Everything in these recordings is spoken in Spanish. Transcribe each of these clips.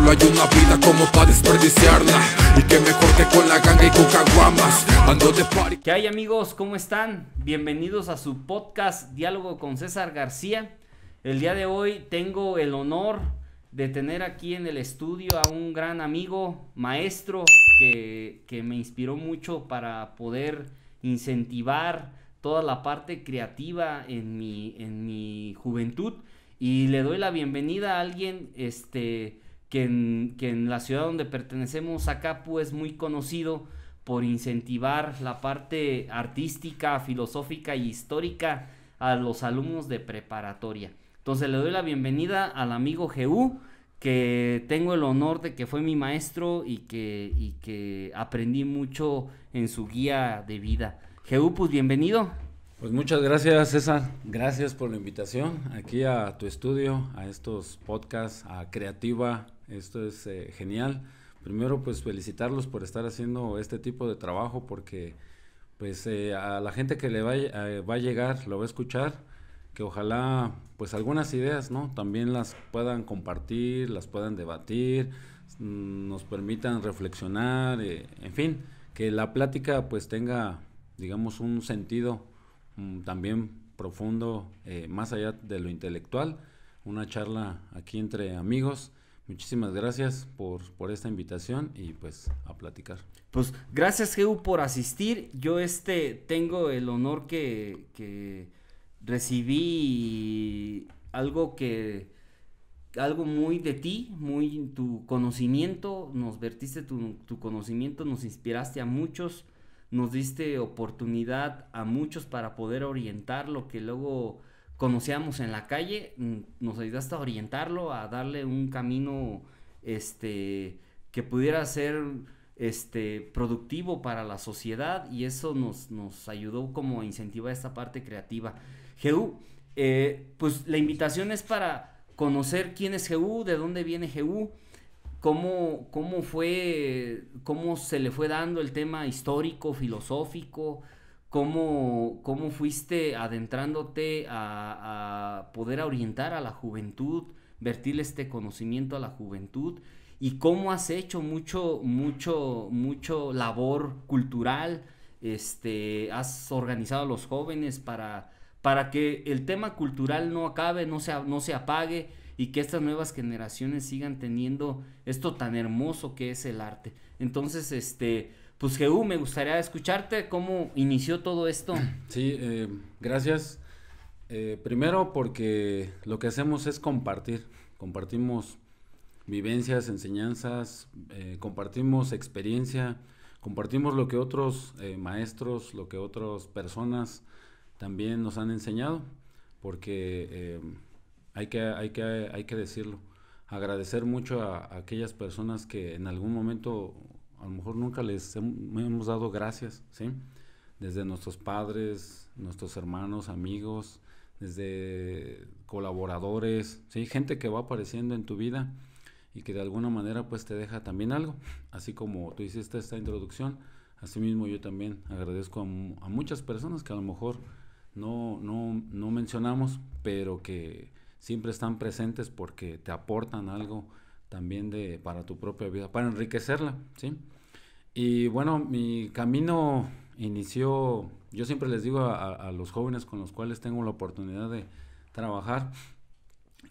Solo hay una vida como para desperdiciarla. Y que mejor que con la ganga y con caguamas. Ando de party. ¿Qué hay, amigos? ¿Cómo están? Bienvenidos a su podcast Diálogo con César García. El día de hoy tengo el honor de tener aquí en el estudio a un gran amigo, maestro, que me inspiró mucho para poder incentivar toda la parte creativa en mi juventud. Y le doy la bienvenida a alguien que en la ciudad donde pertenecemos, Acapu, es muy conocido por incentivar la parte artística, filosófica y histórica a los alumnos de preparatoria. Entonces le doy la bienvenida al amigo Jehú, que tengo el honor de que fue mi maestro y que aprendí mucho en su guía de vida. Jehú, pues bienvenido. Pues muchas gracias, César. Gracias por la invitación aquí a tu estudio, a estos podcasts, a Creativa. Esto es genial. Primero, pues felicitarlos por estar haciendo este tipo de trabajo, porque pues a la gente que le va a llegar, lo va a escuchar, que ojalá pues algunas ideas, ¿no? También las puedan compartir, las puedan debatir, nos permitan reflexionar, en fin, que la plática pues tenga, digamos, un sentido también profundo, más allá de lo intelectual, una charla aquí entre amigos. Muchísimas gracias por esta invitación y pues a platicar. Pues gracias, Jehú, por asistir. Yo tengo el honor que recibí algo muy de ti, muy tu conocimiento, nos vertiste tu conocimiento, nos inspiraste a muchos, nos diste oportunidad a muchos para poder orientar lo que luego conocíamos en la calle, nos ayudaste a orientarlo, a darle un camino que pudiera ser productivo para la sociedad, y eso nos ayudó como a incentivar esta parte creativa. Jehú, pues la invitación es para conocer quién es Jehú, de dónde viene Jehú, cómo se le fue dando el tema histórico, filosófico, cómo fuiste adentrándote a poder orientar a la juventud, vertirle este conocimiento a la juventud, y cómo has hecho mucho labor cultural, has organizado a los jóvenes para que el tema cultural no acabe, no se apague, y que estas nuevas generaciones sigan teniendo esto tan hermoso que es el arte. Entonces, pues Jehú, me gustaría escucharte cómo inició todo esto. Sí, gracias. Primero porque lo que hacemos es compartimos vivencias, enseñanzas, compartimos experiencia, compartimos lo que otros maestros, lo que otras personas también nos han enseñado, porque hay que decirlo, agradecer mucho a aquellas personas que en algún momento a lo mejor nunca les hemos dado gracias, ¿sí? Desde nuestros padres, nuestros hermanos, amigos, desde colaboradores, ¿sí? Gente que va apareciendo en tu vida y que de alguna manera pues te deja también algo, así como tú hiciste esta introducción. Asimismo yo también agradezco a muchas personas que a lo mejor no mencionamos, pero que siempre están presentes porque te aportan algo también para tu propia vida, para enriquecerla, ¿sí? Y bueno, mi camino inició, yo siempre les digo a los jóvenes con los cuales tengo la oportunidad de trabajar,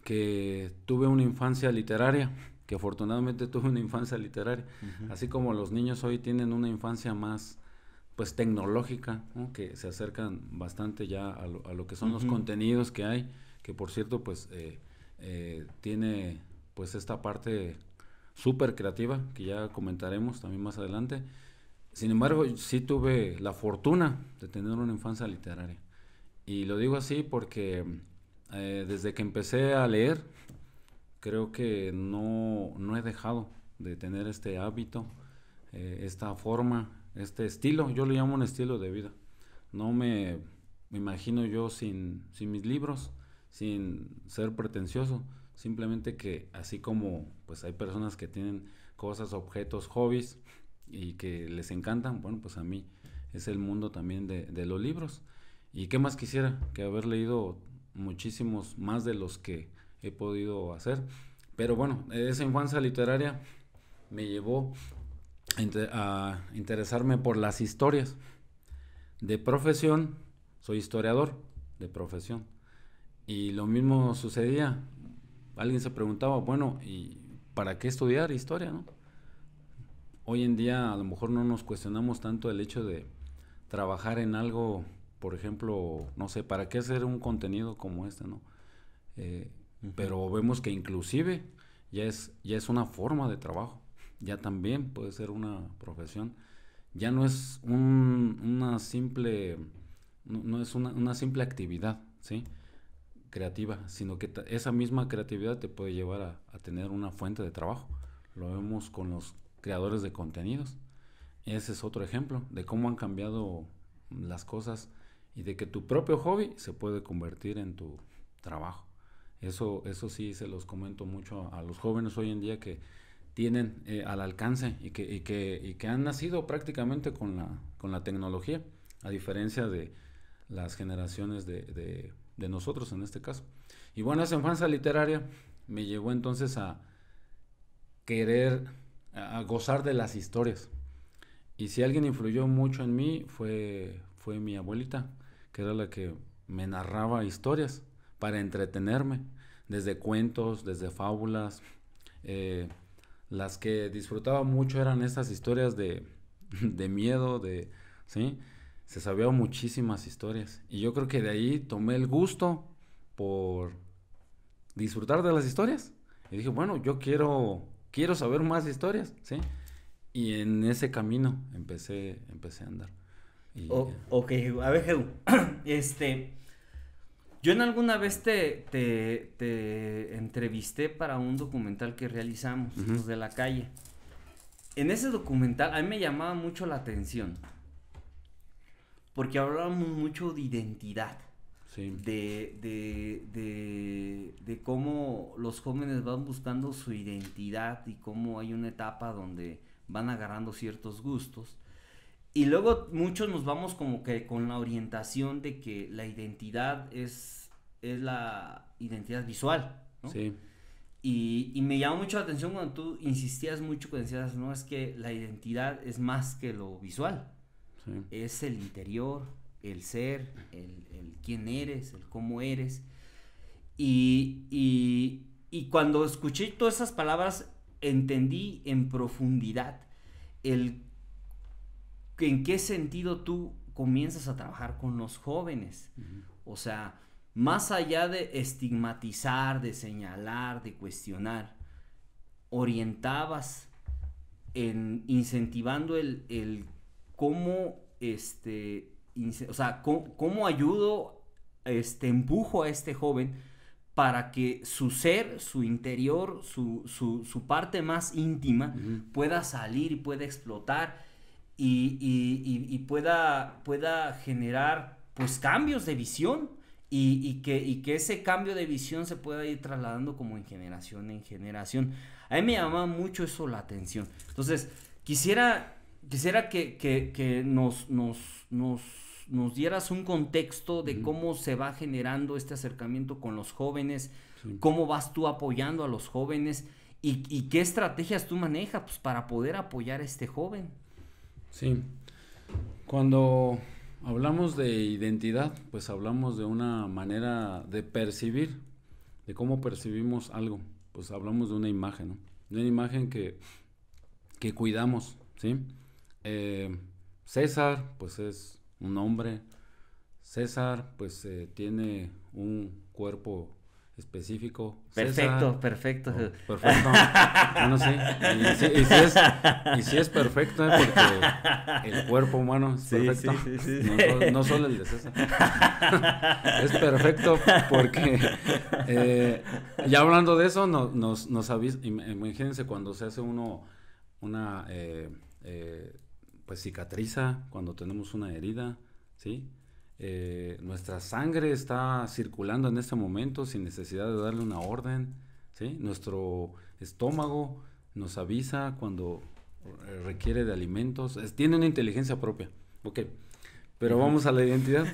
que tuve una infancia literaria, que afortunadamente tuve una infancia literaria, así como los niños hoy tienen una infancia más pues tecnológica, ¿no? Que se acercan bastante ya a lo que son los contenidos que hay, que por cierto pues tiene pues esta parte súper creativa que ya comentaremos también más adelante. Sin embargo, sí tuve la fortuna de tener una infancia literaria, y lo digo así porque desde que empecé a leer, creo que no he dejado de tener este hábito, esta forma, este estilo. Yo lo llamo un estilo de vida. No me imagino yo sin mis libros, sin ser pretencioso, simplemente que así como pues hay personas que tienen cosas, objetos, hobbies y que les encantan, bueno, pues a mí es el mundo también de los libros. Y qué más quisiera que haber leído muchísimos más de los que he podido hacer, Pero bueno, esa infancia literaria me llevó a interesarme por las historias. De profesión, soy historiador de profesión. Y lo mismo sucedía. Alguien se preguntaba, bueno, ¿y para qué estudiar historia, no? Hoy en día a lo mejor no nos cuestionamos tanto el hecho de trabajar en algo, por ejemplo, no sé, ¿para qué hacer un contenido como este, no? Pero vemos que inclusive ya es una forma de trabajo, ya también puede ser una profesión, ya no es una simple, no es una simple actividad, ¿sí? Creativa, sino que esa misma creatividad te puede llevar a tener una fuente de trabajo. Lo vemos con los creadores de contenidos. Ese es otro ejemplo de cómo han cambiado las cosas y de que tu propio hobby se puede convertir en tu trabajo. Eso sí se los comento mucho a los jóvenes hoy en día que tienen al alcance y que han nacido prácticamente con la tecnología, a diferencia de las generaciones de nosotros en este caso. Y bueno, esa infancia literaria me llevó entonces a querer, a gozar de las historias. Y si alguien influyó mucho en mí fue mi abuelita, que era la que me narraba historias para entretenerme, desde cuentos, desde fábulas. Las que disfrutaba mucho eran estas historias de miedo, ¿sí? Se sabían muchísimas historias. Y yo creo que de ahí tomé el gusto por disfrutar de las historias. Y dije, bueno, yo quiero saber más historias, ¿sí? Y en ese camino empecé a andar. Ok, a ver, Edu, yo en alguna vez te entrevisté para un documental que realizamos, Los de la Calle. En ese documental a mí me llamaba mucho la atención, porque hablábamos mucho de identidad, sí. de cómo los jóvenes van buscando su identidad y cómo hay una etapa donde van agarrando ciertos gustos. Y luego muchos nos vamos como que con la orientación de que la identidad es la identidad visual, ¿no? Sí. Y me llamó mucho la atención cuando tú insistías mucho, cuando decías, no, es que la identidad es más que lo visual. Sí. Es el interior, el ser, el quién eres, el cómo eres. Y cuando escuché todas esas palabras, entendí en profundidad en qué sentido tú comienzas a trabajar con los jóvenes. O sea, más allá de estigmatizar, de señalar, de cuestionar, orientabas en incentivando el cómo, o sea, cómo ayudo, empujo a este joven para que su ser, su interior, su parte más íntima pueda salir y pueda explotar y pueda generar pues cambios de visión y que ese cambio de visión se pueda ir trasladando como en generación en generación. A mí me llamaba mucho eso la atención. Entonces quisiera que nos dieras un contexto de cómo se va generando este acercamiento con los jóvenes, cómo vas tú apoyando a los jóvenes y qué estrategias tú manejas pues, para poder apoyar a este joven. Sí, cuando hablamos de identidad, pues hablamos de una manera de percibir, de cómo percibimos algo, pues hablamos de una imagen, ¿no? De una imagen que cuidamos, ¿sí? César, pues es un hombre. César, pues tiene un cuerpo específico. Perfecto, César, perfecto. Perfecto. Bueno, sí. Y sí es perfecto, porque el cuerpo humano es perfecto. Sí. No solo el de César. Es perfecto porque, ya hablando de eso, nos avisa. Imagínense cuando se hace una pues cicatriza, cuando tenemos una herida, ¿sí? Nuestra sangre está circulando en este momento sin necesidad de darle una orden, ¿sí? Nuestro estómago nos avisa cuando requiere de alimentos, tiene una inteligencia propia, ok, pero vamos a la identidad.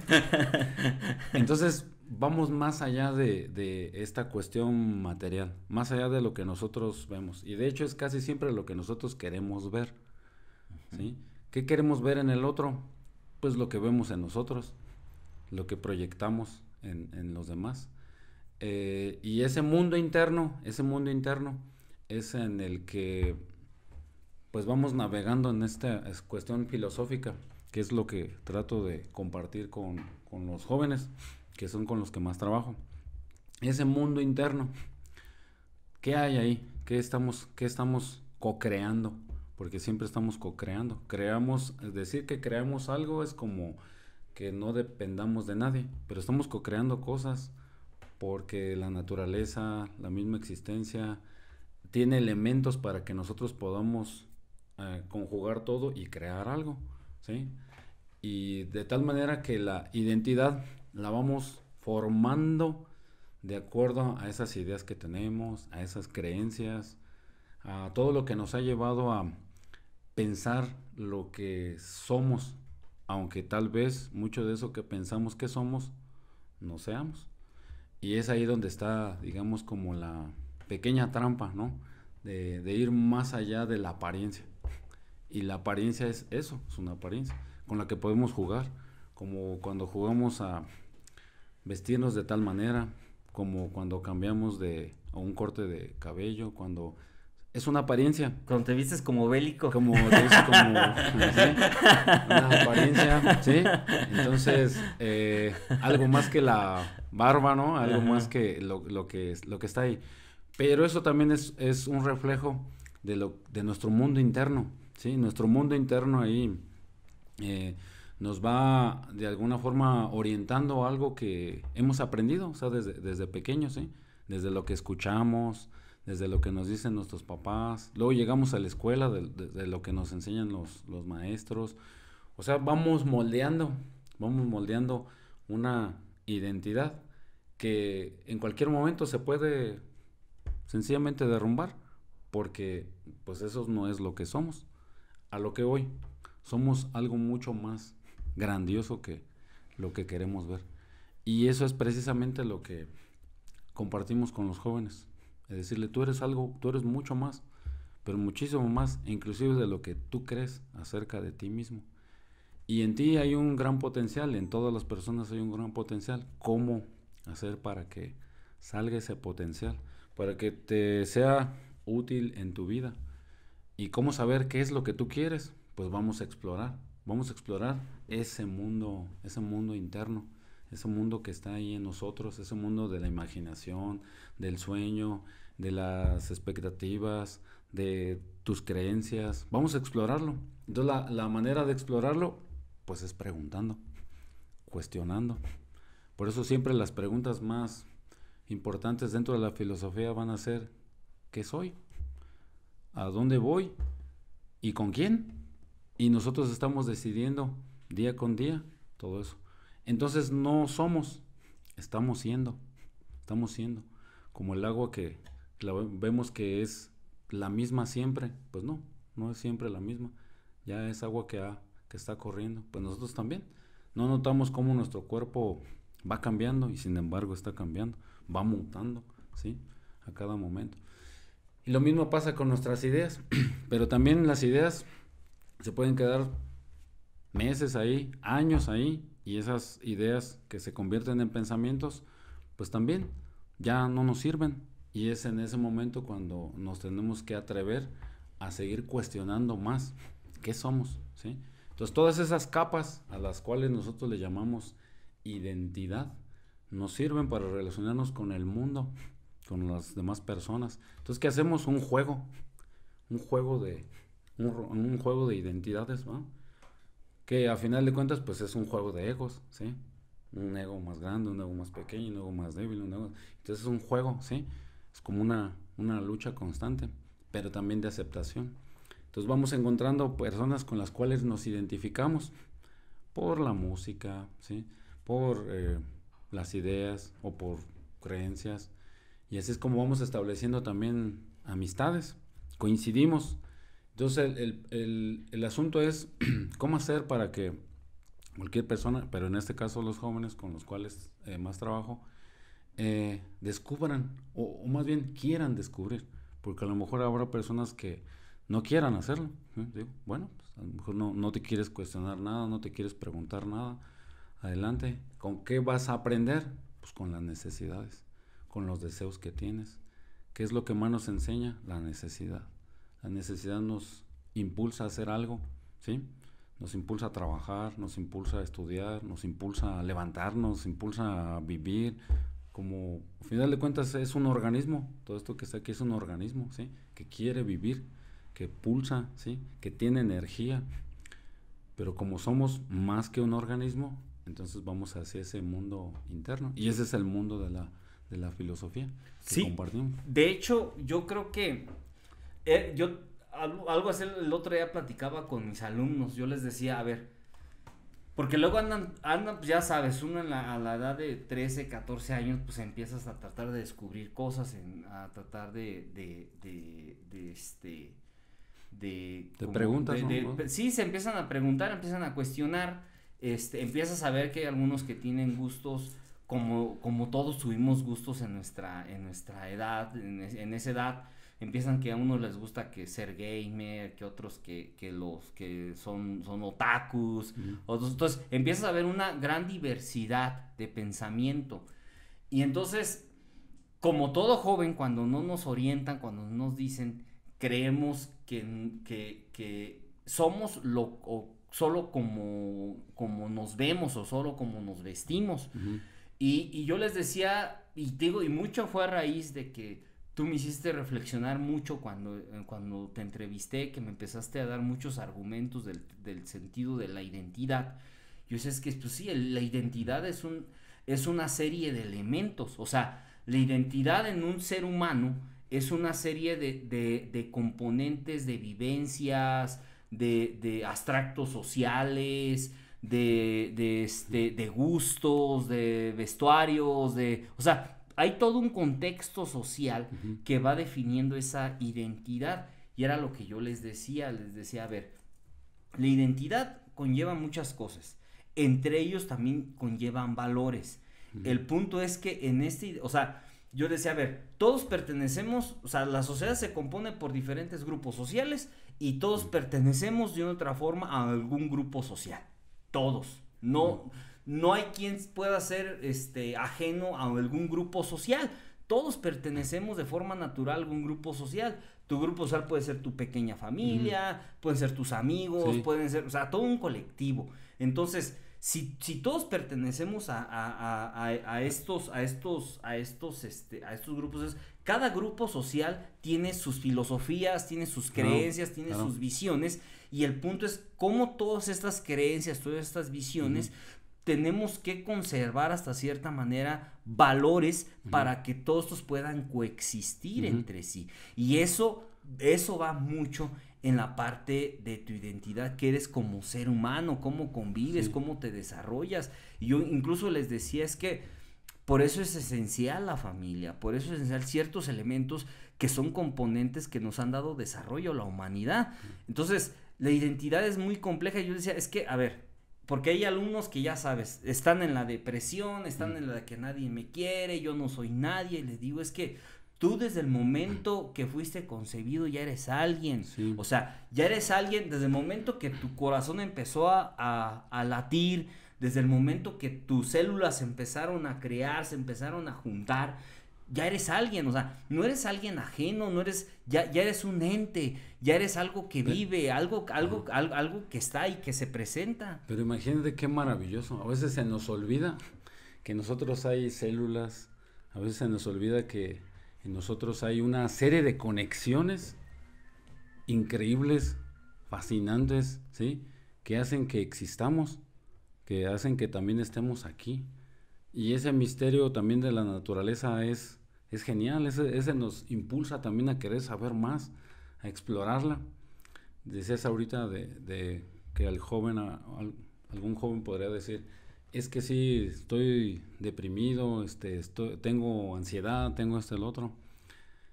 Entonces vamos más allá de esta cuestión material, más allá de lo que nosotros vemos. Y de hecho es casi siempre lo que nosotros queremos ver, ¿sí? ¿Qué queremos ver en el otro? Pues lo que vemos en nosotros, lo que proyectamos en los demás. Y ese mundo interno es en el que pues vamos navegando en esta cuestión filosófica, que es lo que trato de compartir con los jóvenes, que son con los que más trabajo. Ese mundo interno, ¿qué hay ahí? ¿Qué estamos co-creando? Porque siempre estamos co-creando. Decir que creamos algo es como que no dependamos de nadie, pero estamos co-creando cosas porque la naturaleza, la misma existencia, tiene elementos para que nosotros podamos conjugar todo y crear algo, ¿sí? Y de tal manera que la identidad la vamos formando de acuerdo a esas ideas que tenemos, a esas creencias, a todo lo que nos ha llevado a pensar lo que somos, aunque tal vez mucho de eso que pensamos que somos no seamos. Y es ahí donde está, digamos, como la pequeña trampa, ¿no? De ir más allá de la apariencia. Y la apariencia es eso, es una apariencia con la que podemos jugar, como cuando jugamos a vestirnos de tal manera, como cuando cambiamos a un corte de cabello, cuando es una apariencia. Cuando te vistes como bélico. Como te vistes como ¿sí? Una apariencia, ¿sí? Entonces, algo más que la barba, ¿no? Algo Ajá. más que lo que está ahí. Pero eso también es un reflejo de nuestro mundo interno, ¿sí? Nuestro mundo interno ahí nos va de alguna forma orientando a algo que hemos aprendido, o sea, desde pequeños, ¿sí? Desde lo que escuchamos, desde lo que nos dicen nuestros papás, luego llegamos a la escuela de lo que nos enseñan los maestros, o sea, vamos moldeando una identidad que en cualquier momento se puede sencillamente derrumbar, porque pues eso no es lo que somos. A lo que voy, somos algo mucho más grandioso que lo que queremos ver. Y eso es precisamente lo que compartimos con los jóvenes. Es decirle, tú eres mucho más, pero muchísimo más, inclusive de lo que tú crees acerca de ti mismo. Y en ti hay un gran potencial, en todas las personas hay un gran potencial. ¿Cómo hacer para que salga ese potencial? Para que te sea útil en tu vida. ¿Y cómo saber qué es lo que tú quieres? Pues vamos a explorar ese mundo interno, ese mundo que está ahí en nosotros, ese mundo de la imaginación, del sueño, de las expectativas, de tus creencias. Vamos a explorarlo. Entonces la manera de explorarlo, pues es preguntando, cuestionando. Por eso siempre las preguntas más importantes dentro de la filosofía van a ser: ¿qué soy? ¿A dónde voy? ¿Y con quién? Y nosotros estamos decidiendo día con día todo eso. Entonces no somos, estamos siendo. Como el agua que vemos que es la misma siempre. Pues no es siempre la misma. Ya es agua que está corriendo. Pues nosotros también. No notamos cómo nuestro cuerpo va cambiando y sin embargo está cambiando. Va mutando, ¿sí? A cada momento. Y lo mismo pasa con nuestras ideas. Pero también las ideas se pueden quedar meses ahí, años ahí, y esas ideas que se convierten en pensamientos, pues también ya no nos sirven. Y es en ese momento cuando nos tenemos que atrever a seguir cuestionando más qué somos, ¿sí? Entonces todas esas capas a las cuales nosotros le llamamos identidad nos sirven para relacionarnos con el mundo, con las demás personas. Entonces, ¿qué hacemos? Un juego de identidades, ¿no? Que a final de cuentas pues es un juego de egos, ¿sí? Un ego más grande, un ego más pequeño, un ego más débil, entonces es un juego, ¿sí? Es como una lucha constante, pero también de aceptación. Entonces vamos encontrando personas con las cuales nos identificamos por la música, ¿sí? Por las ideas o por creencias, y así es como vamos estableciendo también amistades, coincidimos. Entonces el asunto es cómo hacer para que cualquier persona, pero en este caso los jóvenes con los cuales más trabajo, descubran, o más bien quieran descubrir, porque a lo mejor habrá personas que no quieran hacerlo. Digo, bueno, pues a lo mejor no te quieres cuestionar nada, no te quieres preguntar nada, adelante. ¿Con qué vas a aprender? Pues con las necesidades, con los deseos que tienes. ¿Qué es lo que más nos enseña? La necesidad. La necesidad nos impulsa a hacer algo, ¿sí? Nos impulsa a trabajar, nos impulsa a estudiar, nos impulsa a levantarnos, nos impulsa a vivir. Como, al final de cuentas, es un organismo. Todo esto que está aquí es un organismo, ¿sí? Que quiere vivir, que pulsa, ¿sí? Que tiene energía. Pero como somos más que un organismo, entonces vamos hacia ese mundo interno. Y ese es el mundo de la filosofía que compartimos. De hecho, yo creo que algo así el otro día platicaba con mis alumnos. Yo les decía, a ver, porque luego andan pues ya sabes, uno a la edad de 13, 14 años, pues empiezas a tratar de descubrir cosas, a tratar de preguntas, ¿no? Sí, se empiezan a preguntar, empiezan a cuestionar, empiezas a ver que hay algunos que tienen gustos, como todos tuvimos gustos en nuestra edad, en esa edad. Empiezan que a unos les gusta que ser gamer, que otros que los que son otakus, otros, entonces empiezas a ver una gran diversidad de pensamiento. Y entonces, como todo joven, cuando no nos orientan, cuando nos dicen, creemos que somos solo como nos vemos o solo como nos vestimos. Y yo les decía, y digo, y mucho fue a raíz de que tú me hiciste reflexionar mucho cuando te entrevisté, que me empezaste a dar muchos argumentos del sentido de la identidad. Yo sé, es que pues sí, la identidad es una serie de elementos. O sea, la identidad en un ser humano es una serie de componentes, de vivencias, de abstractos sociales, de gustos, de vestuarios, o sea, hay todo un contexto social que va definiendo esa identidad. Y era lo que yo les decía, a ver, la identidad conlleva muchas cosas, entre ellos también conllevan valores. El punto es que o sea, yo decía, a ver, todos pertenecemos, o sea, la sociedad se compone por diferentes grupos sociales y todos pertenecemos de una otra forma a algún grupo social, todos, no hay quien pueda ser ajeno a algún grupo social. Todos pertenecemos de forma natural a algún grupo social. Tu grupo social puede ser tu pequeña familia, pueden ser tus amigos, pueden ser, o sea, todo un colectivo. Entonces, si todos pertenecemos a estos grupos, cada grupo social tiene sus filosofías, tiene sus creencias, tiene sus visiones, y el punto es cómo todas estas creencias, todas estas visiones tenemos que conservar hasta cierta manera valores para que todos estos puedan coexistir entre sí. Y eso va mucho en la parte de tu identidad, que eres como ser humano, cómo convives, cómo te desarrollas. Y yo incluso les decía, es que por eso es esencial la familia, por eso es esencial ciertos elementos que son componentes que nos han dado desarrollo a la humanidad. Entonces, la identidad es muy compleja. Yo decía, es que, a ver, porque hay alumnos que ya sabes, están en la depresión, están en la de que nadie me quiere, yo no soy nadie. Y les digo, es que tú desde el momento que fuiste concebido ya eres alguien. O sea, ya eres alguien desde el momento que tu corazón empezó a latir, desde el momento que tus células empezaron a crear, se empezaron a juntar. Ya eres alguien, o sea, no eres alguien ajeno, ya eres un ente, ya eres algo que vive, algo que está y que se presenta. Pero imagínate qué maravilloso. A veces se nos olvida que en nosotros hay células, a veces se nos olvida que en nosotros hay una serie de conexiones increíbles, fascinantes, ¿sí? Que hacen que existamos, que hacen que también estemos aquí. Y ese misterio también de la naturaleza es genial, ese nos impulsa también a querer saber más, a explorarla. Decías ahorita de que algún joven podría decir, es que sí, estoy deprimido, tengo ansiedad, tengo el otro.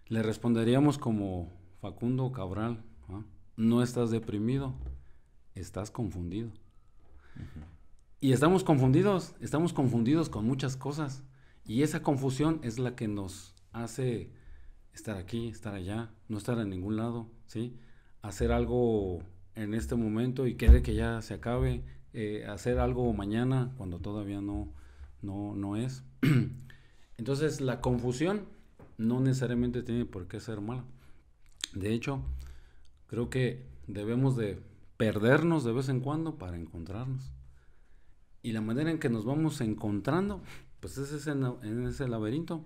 Le responderíamos como Facundo Cabral, ¿no? No estás deprimido, estás confundido. Y estamos confundidos con muchas cosas. Y esa confusión es la que nos hace estar aquí, estar allá, no estar en ningún lado, ¿sí? Hacer algo en este momento y querer que ya se acabe, hacer algo mañana cuando todavía no es. Entonces, la confusión no necesariamente tiene por qué ser mala. De hecho, creo que debemos de perdernos de vez en cuando para encontrarnos. Y la manera en que nos vamos encontrando, pues es en ese laberinto.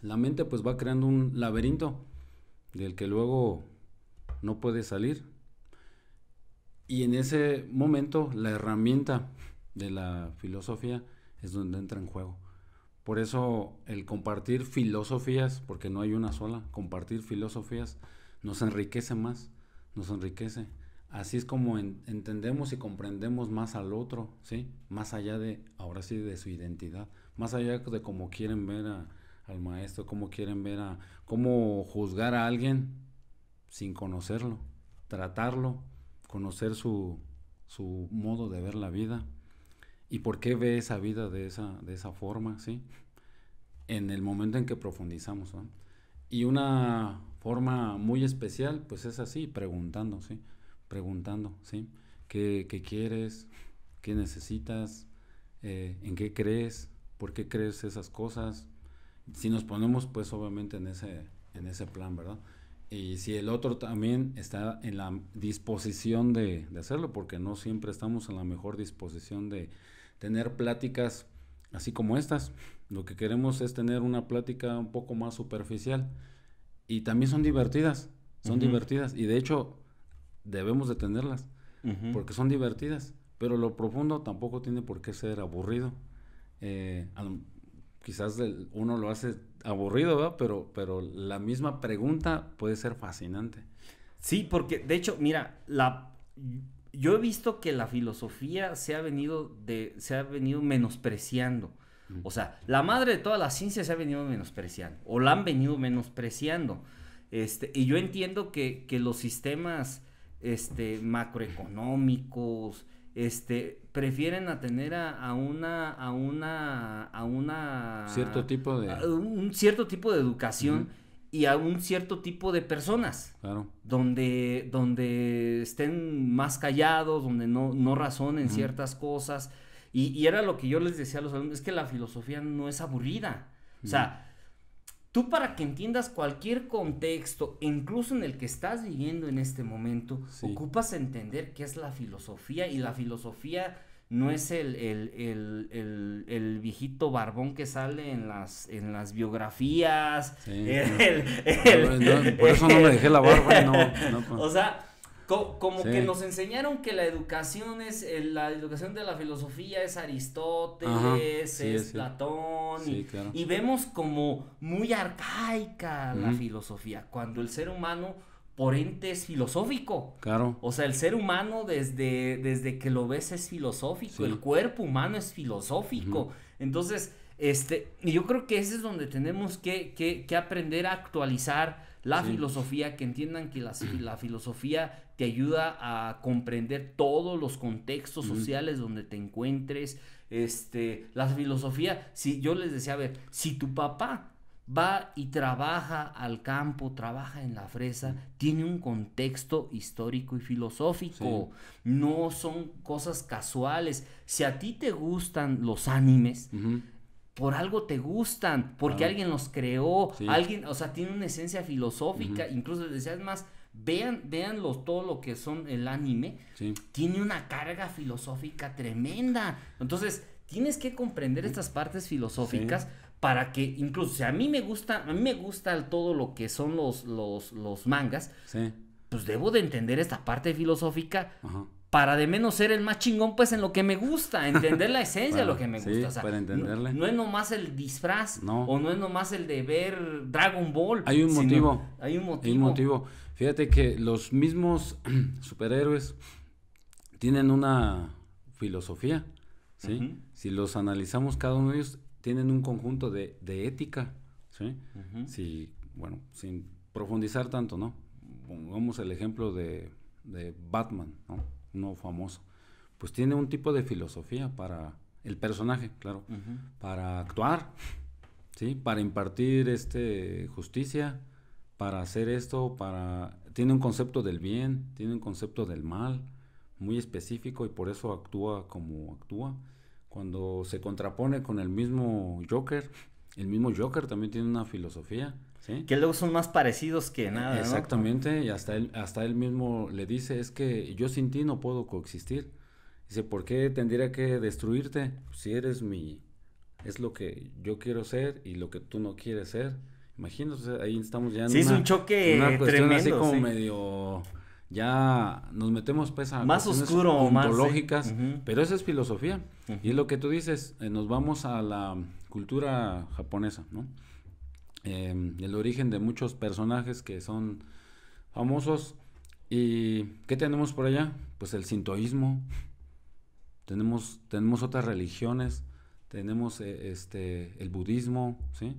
La mente pues va creando un laberinto del que luego no puede salir. Y en ese momento la herramienta de la filosofía es donde entra en juego. Por eso el compartir filosofías, porque no hay una sola, compartir filosofías nos enriquece más, nos enriquece. Así es como entendemos y comprendemos más al otro, ¿sí? Más allá de, ahora sí, de su identidad, más allá de cómo quieren ver al maestro, cómo quieren ver cómo juzgar a alguien sin conocerlo, tratarlo, conocer su modo de ver la vida y por qué ve esa vida de esa forma, ¿sí? En el momento en que profundizamos, ¿no? Y una forma muy especial, pues es así, preguntando, ¿sí? Preguntando, ¿sí? ¿Qué quieres? ¿Qué necesitas? ¿En qué crees? ¿Por qué crees esas cosas? Si nos ponemos, pues, obviamente en ese plan, ¿verdad? Y si el otro también está en la disposición de hacerlo, porque no siempre estamos en la mejor disposición de tener pláticas así como estas. Lo que queremos es tener una plática un poco más superficial. Y también son divertidas, divertidas. Y de hecho, debemos de tenerlas, porque son divertidas. Pero lo profundo tampoco tiene por qué ser aburrido. Quizás uno lo hace aburrido, ¿verdad? Pero la misma pregunta puede ser fascinante. Sí, porque de hecho, mira, yo he visto que la filosofía se ha venido menospreciando. O sea, la madre de toda la ciencia se ha venido menospreciando, o la han venido menospreciando. Y yo entiendo que los sistemas macroeconómicos prefieren tener a cierto tipo de un cierto tipo de educación y a un cierto tipo de personas, claro, donde estén más callados, donde no razonen ciertas cosas. Y era lo que yo les decía a los alumnos, es que la filosofía no es aburrida. O sea, tú para que entiendas cualquier contexto, incluso en el que estás viviendo en este momento, ocupas entender qué es la filosofía. Y la filosofía no es el viejito barbón que sale en las biografías. Sí, por eso no me dejé la barba. No, pues. O sea, como que nos enseñaron que la educación la educación de la filosofía es Aristóteles, es Platón, claro. Y vemos como muy arcaica la filosofía, cuando el ser humano por ente es filosófico. Claro. O sea, el ser humano desde que lo ves es filosófico, el cuerpo humano es filosófico. Entonces, y yo creo que ese es donde tenemos que aprender a actualizar la filosofía, que entiendan que la filosofía te ayuda a comprender todos los contextos sociales donde te encuentres. La filosofía, si yo les decía, a ver, si tu papá va y trabaja al campo, trabaja en la fresa, tiene un contexto histórico y filosófico. No son cosas casuales. Si a ti te gustan los animes, por algo te gustan, porque alguien los creó, alguien, o sea, tiene una esencia filosófica. Incluso les decía, es más, vean todo lo que son el anime, tiene una carga filosófica tremenda. Entonces, tienes que comprender estas partes filosóficas para que, incluso, si a mí me gusta todo lo que son los mangas, pues debo de entender esta parte filosófica. Para de menos ser el más chingón, pues, en lo que me gusta, entender la esencia de lo que me gusta. O sea, para entenderle. No es nomás el disfraz, o no es nomás el de ver Dragon Ball. Hay un motivo. Hay un motivo. Fíjate que los mismos superhéroes tienen una filosofía, ¿sí? Si los analizamos, cada uno de ellos tienen un conjunto de ética, ¿sí? Bueno, sin profundizar tanto, ¿no? Pongamos el ejemplo de Batman, ¿no? Uno famoso. pues tiene un tipo de filosofía para el personaje, claro, para actuar, ¿sí? Para impartir justicia, para hacer esto, tiene un concepto del bien, tiene un concepto del mal muy específico y por eso actúa como actúa. Cuando se contrapone con el mismo Joker también tiene una filosofía, ¿sí? Que luego son más parecidos que nada, Exactamente, ¿no? Y hasta él mismo le dice, es que yo sin ti no puedo coexistir. Dice, ¿por qué tendría que destruirte? Si es lo que yo quiero ser y lo que tú no quieres ser. Imagínate, ahí estamos ya en es un choque una cuestión tremendo, así como sí. medio, ya nos metemos a más oscuro, ontológicas, más, sí. pero esa es filosofía. Y es lo que tú dices, nos vamos a la cultura japonesa, ¿no? El origen de muchos personajes que son famosos. ¿Y qué tenemos por allá? Pues el sintoísmo. Tenemos otras religiones, tenemos el budismo, ¿sí?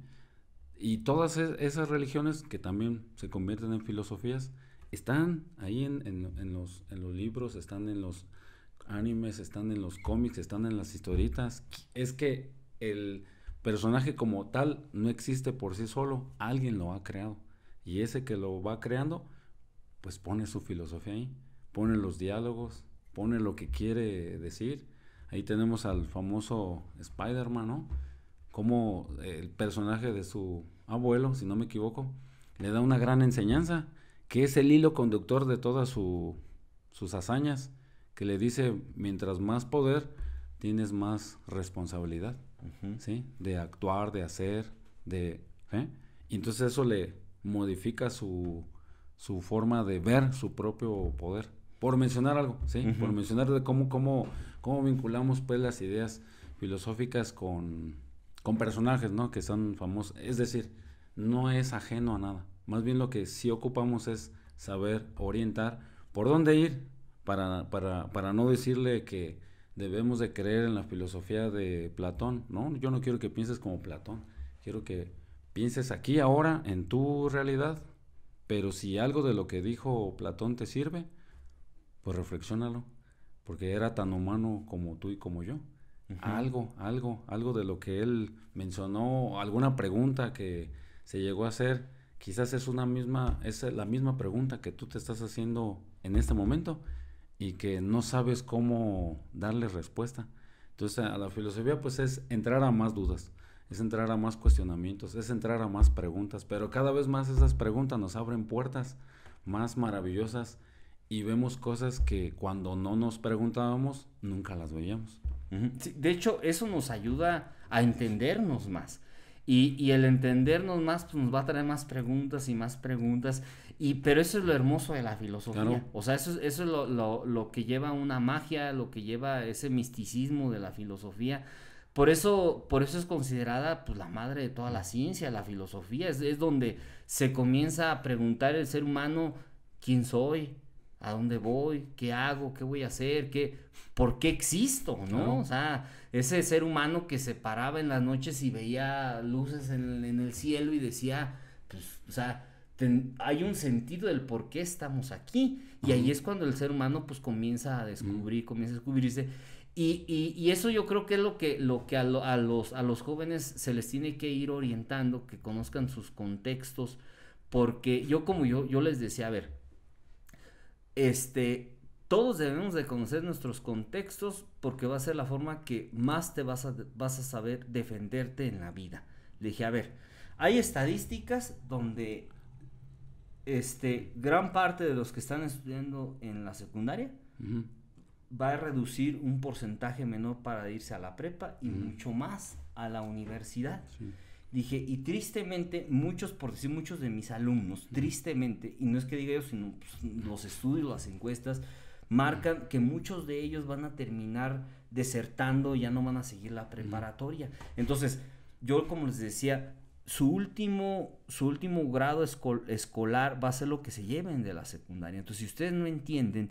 Y todas esas religiones que también se convierten en filosofías están ahí en los libros, están en los animes, están en los cómics, están en las historietas. Es que el personaje como tal no existe por sí solo, alguien lo ha creado. Y ese que lo va creando, pues pone su filosofía ahí, pone los diálogos, pone lo que quiere decir. Ahí tenemos al famoso Spider-Man, ¿no? Como el personaje de su abuelo, si no me equivoco, le da una gran enseñanza, que es el hilo conductor de todas sus hazañas, que le dice, mientras más poder, tienes más responsabilidad, ¿sí? De actuar, de hacer, y entonces eso le modifica su forma de ver su propio poder. Por mencionar algo, ¿sí? Por mencionar de cómo vinculamos pues las ideas filosóficas con personajes, ¿no? Que son famosos. Es decir, no es ajeno a nada. Más bien lo que sí ocupamos es saber orientar por dónde ir para no decirle que debemos de creer en la filosofía de Platón, ¿no? Yo no quiero que pienses como Platón. Quiero que pienses aquí, ahora, en tu realidad. Pero si algo de lo que dijo Platón te sirve, pues reflexiónalo, porque era tan humano como tú y como yo. Algo de lo que él mencionó, alguna pregunta que se llegó a hacer, quizás es la misma pregunta que tú te estás haciendo en este momento y que no sabes cómo darle respuesta. Entonces a la filosofía pues es entrar a más dudas, es entrar a más cuestionamientos, es entrar a más preguntas, pero cada vez más esas preguntas nos abren puertas más maravillosas y vemos cosas que cuando no nos preguntábamos nunca las veíamos. Sí, de hecho, eso nos ayuda a entendernos más. Y el entendernos más pues, nos va a traer más preguntas y más preguntas. Pero eso es lo hermoso de la filosofía. Claro. O sea, eso es lo que lleva una magia, lo que lleva ese misticismo de la filosofía. Por eso es considerada pues, la madre de toda la ciencia, la filosofía. Es donde se comienza a preguntar el ser humano, ¿quién soy? ¿A dónde voy? ¿Qué hago? ¿Qué voy a hacer? ¿Por qué existo? ¿No? Claro. O sea, ese ser humano que se paraba en las noches y veía luces en el cielo y decía, pues, o sea, hay un sentido del por qué estamos aquí. Y ahí es cuando el ser humano, pues, comienza a descubrirse. Y eso yo creo que es lo que a los jóvenes se les tiene que ir orientando, que conozcan sus contextos, porque yo les decía, a ver, todos debemos de conocer nuestros contextos porque va a ser la forma que más te vas a saber defenderte en la vida. Le dije, a ver, hay estadísticas donde gran parte de los que están estudiando en la secundaria va a reducir un porcentaje menor para irse a la prepa y mucho más a la universidad. Sí. Dije, y tristemente, muchos de mis alumnos, tristemente, y no es que diga yo, sino pues, los estudios, las encuestas, marcan que muchos de ellos van a terminar desertando, ya no van a seguir la preparatoria. Entonces, yo como les decía, su último grado escolar va a ser lo que se lleven de la secundaria. Entonces, si ustedes no entienden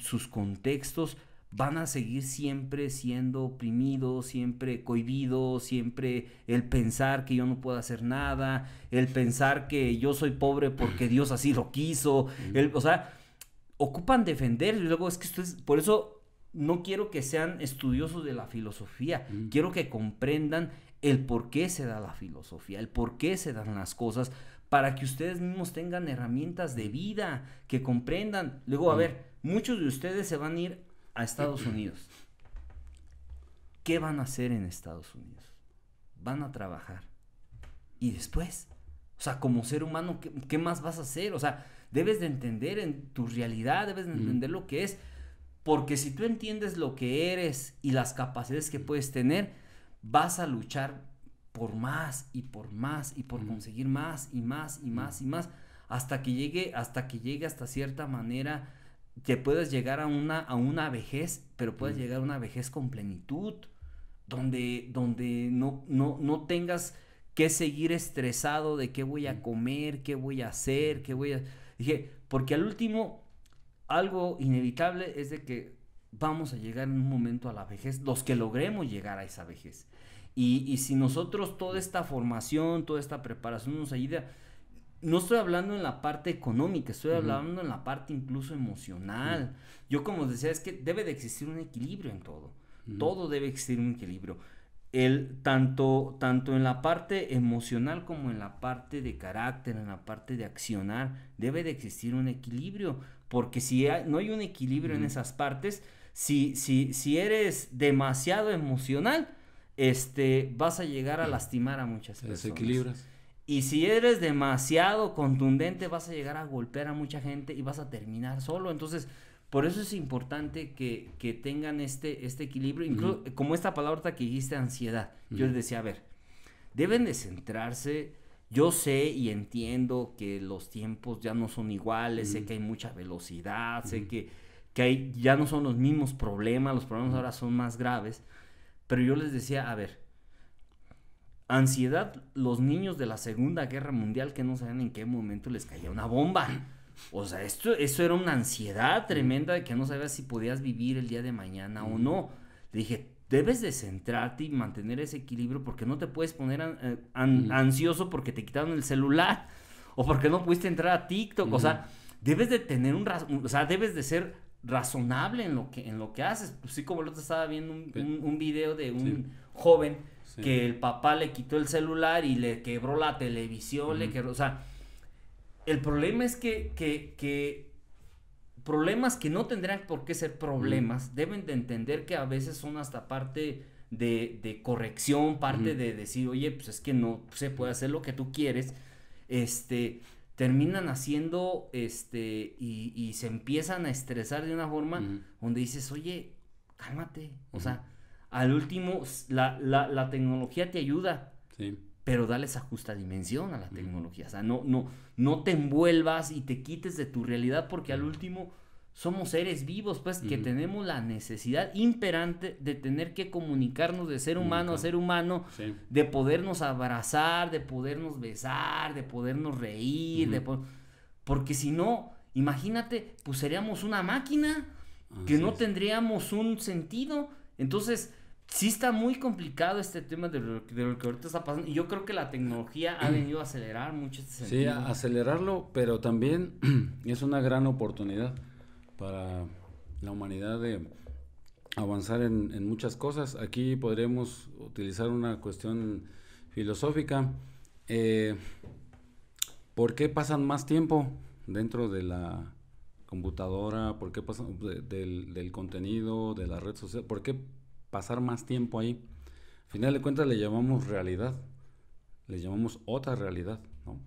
sus contextos, van a seguir siempre siendo oprimidos, siempre cohibidos, siempre el pensar que yo no puedo hacer nada, el pensar que yo soy pobre porque Dios así lo quiso, o sea, ocupan defender, y luego es que por eso no quiero que sean estudiosos de la filosofía, quiero que comprendan el por qué se da la filosofía, el por qué se dan las cosas, para que ustedes mismos tengan herramientas de vida, que comprendan. Luego, a ver, muchos de ustedes se van a ir a Estados Unidos. ¿Qué van a hacer en Estados Unidos? Van a trabajar. Y después, o sea, como ser humano, ¿qué más vas a hacer? O sea, debes de entender en tu realidad, debes de entender lo que es. Porque si tú entiendes lo que eres y las capacidades que puedes tener, vas a luchar por más y por más y por conseguir más y más y más y más hasta que llegue hasta cierta manera que puedas llegar a una vejez, pero puedas llegar a una vejez con plenitud, donde no tengas que seguir estresado de qué voy a comer, qué voy a hacer, Dije, porque al último algo inevitable es de que vamos a llegar en un momento a la vejez, los que logremos llegar a esa vejez. Y si nosotros toda esta formación, toda esta preparación nos ayuda, no estoy hablando en la parte económica, estoy hablando en la parte incluso emocional. Yo como decía, es que debe de existir un equilibrio en todo. Todo debe existir un equilibrio. Tanto en la parte emocional como en la parte de carácter, en la parte de accionar, debe de existir un equilibrio. Porque si no hay un equilibrio en esas partes, si eres demasiado emocional, vas a llegar a lastimar a muchas personas. Desequilibras. Y si eres demasiado contundente, vas a llegar a golpear a mucha gente y vas a terminar solo. Entonces, por eso es importante que tengan este equilibrio. Incluso, como esta palabra que dijiste, ansiedad. Yo les decía, a ver, deben de centrarse. Yo sé y entiendo que los tiempos ya no son iguales, sé que hay mucha velocidad, sé que ya no son los mismos problemas, los problemas ahora son más graves, pero yo les decía, a ver, ansiedad, los niños de la Segunda Guerra Mundial que no sabían en qué momento les caía una bomba, o sea, eso era una ansiedad tremenda de que no sabías si podías vivir el día de mañana o no. Le dije, debes de centrarte y mantener ese equilibrio porque no te puedes poner ansioso porque te quitaron el celular o porque no pudiste entrar a TikTok. O sea, debes de tener debes de ser razonable en lo que haces. Pues sí, como el otro estaba viendo un video de un joven que el papá le quitó el celular y le quebró la televisión, o sea, el problema es que problemas que no tendrían por qué ser problemas, deben de entender que a veces son hasta parte de corrección, parte de decir, oye, pues es que no se puede hacer lo que tú quieres, terminan haciendo, y se empiezan a estresar de una forma donde dices, oye, cálmate, o sea, al último, la tecnología te ayuda, pero dale esa justa dimensión a la tecnología, o sea, no te envuelvas y te quites de tu realidad, porque al último somos seres vivos, pues, que tenemos la necesidad imperante de tener que comunicarnos de ser humano a ser humano, de podernos abrazar, de podernos besar, de podernos reír, porque si no, imagínate, pues seríamos una máquina que no tendríamos un sentido. Entonces, sí está muy complicado este tema de lo que ahorita está pasando, y yo creo que la tecnología ha venido a acelerar mucho este sentido. Sí, a acelerarlo, pero también es una gran oportunidad para la humanidad de avanzar en muchas cosas. Aquí podríamos utilizar una cuestión filosófica. ¿Por qué pasan más tiempo dentro de la computadora? ¿Por qué pasan del contenido, de la red social? ¿Por qué pasar más tiempo ahí? Al final de cuentas le llamamos realidad, le llamamos otra realidad, ¿no?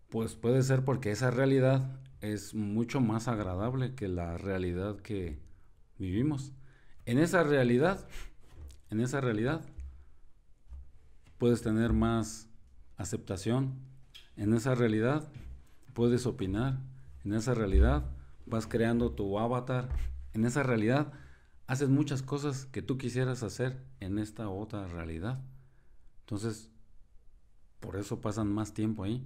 Pues puede ser porque esa realidad es mucho más agradable que la realidad que vivimos. En esa realidad puedes tener más aceptación, en esa realidad puedes opinar, en esa realidad vas creando tu avatar, en esa realidad haces muchas cosas que tú quisieras hacer en esta otra realidad. Entonces, por eso pasan más tiempo ahí.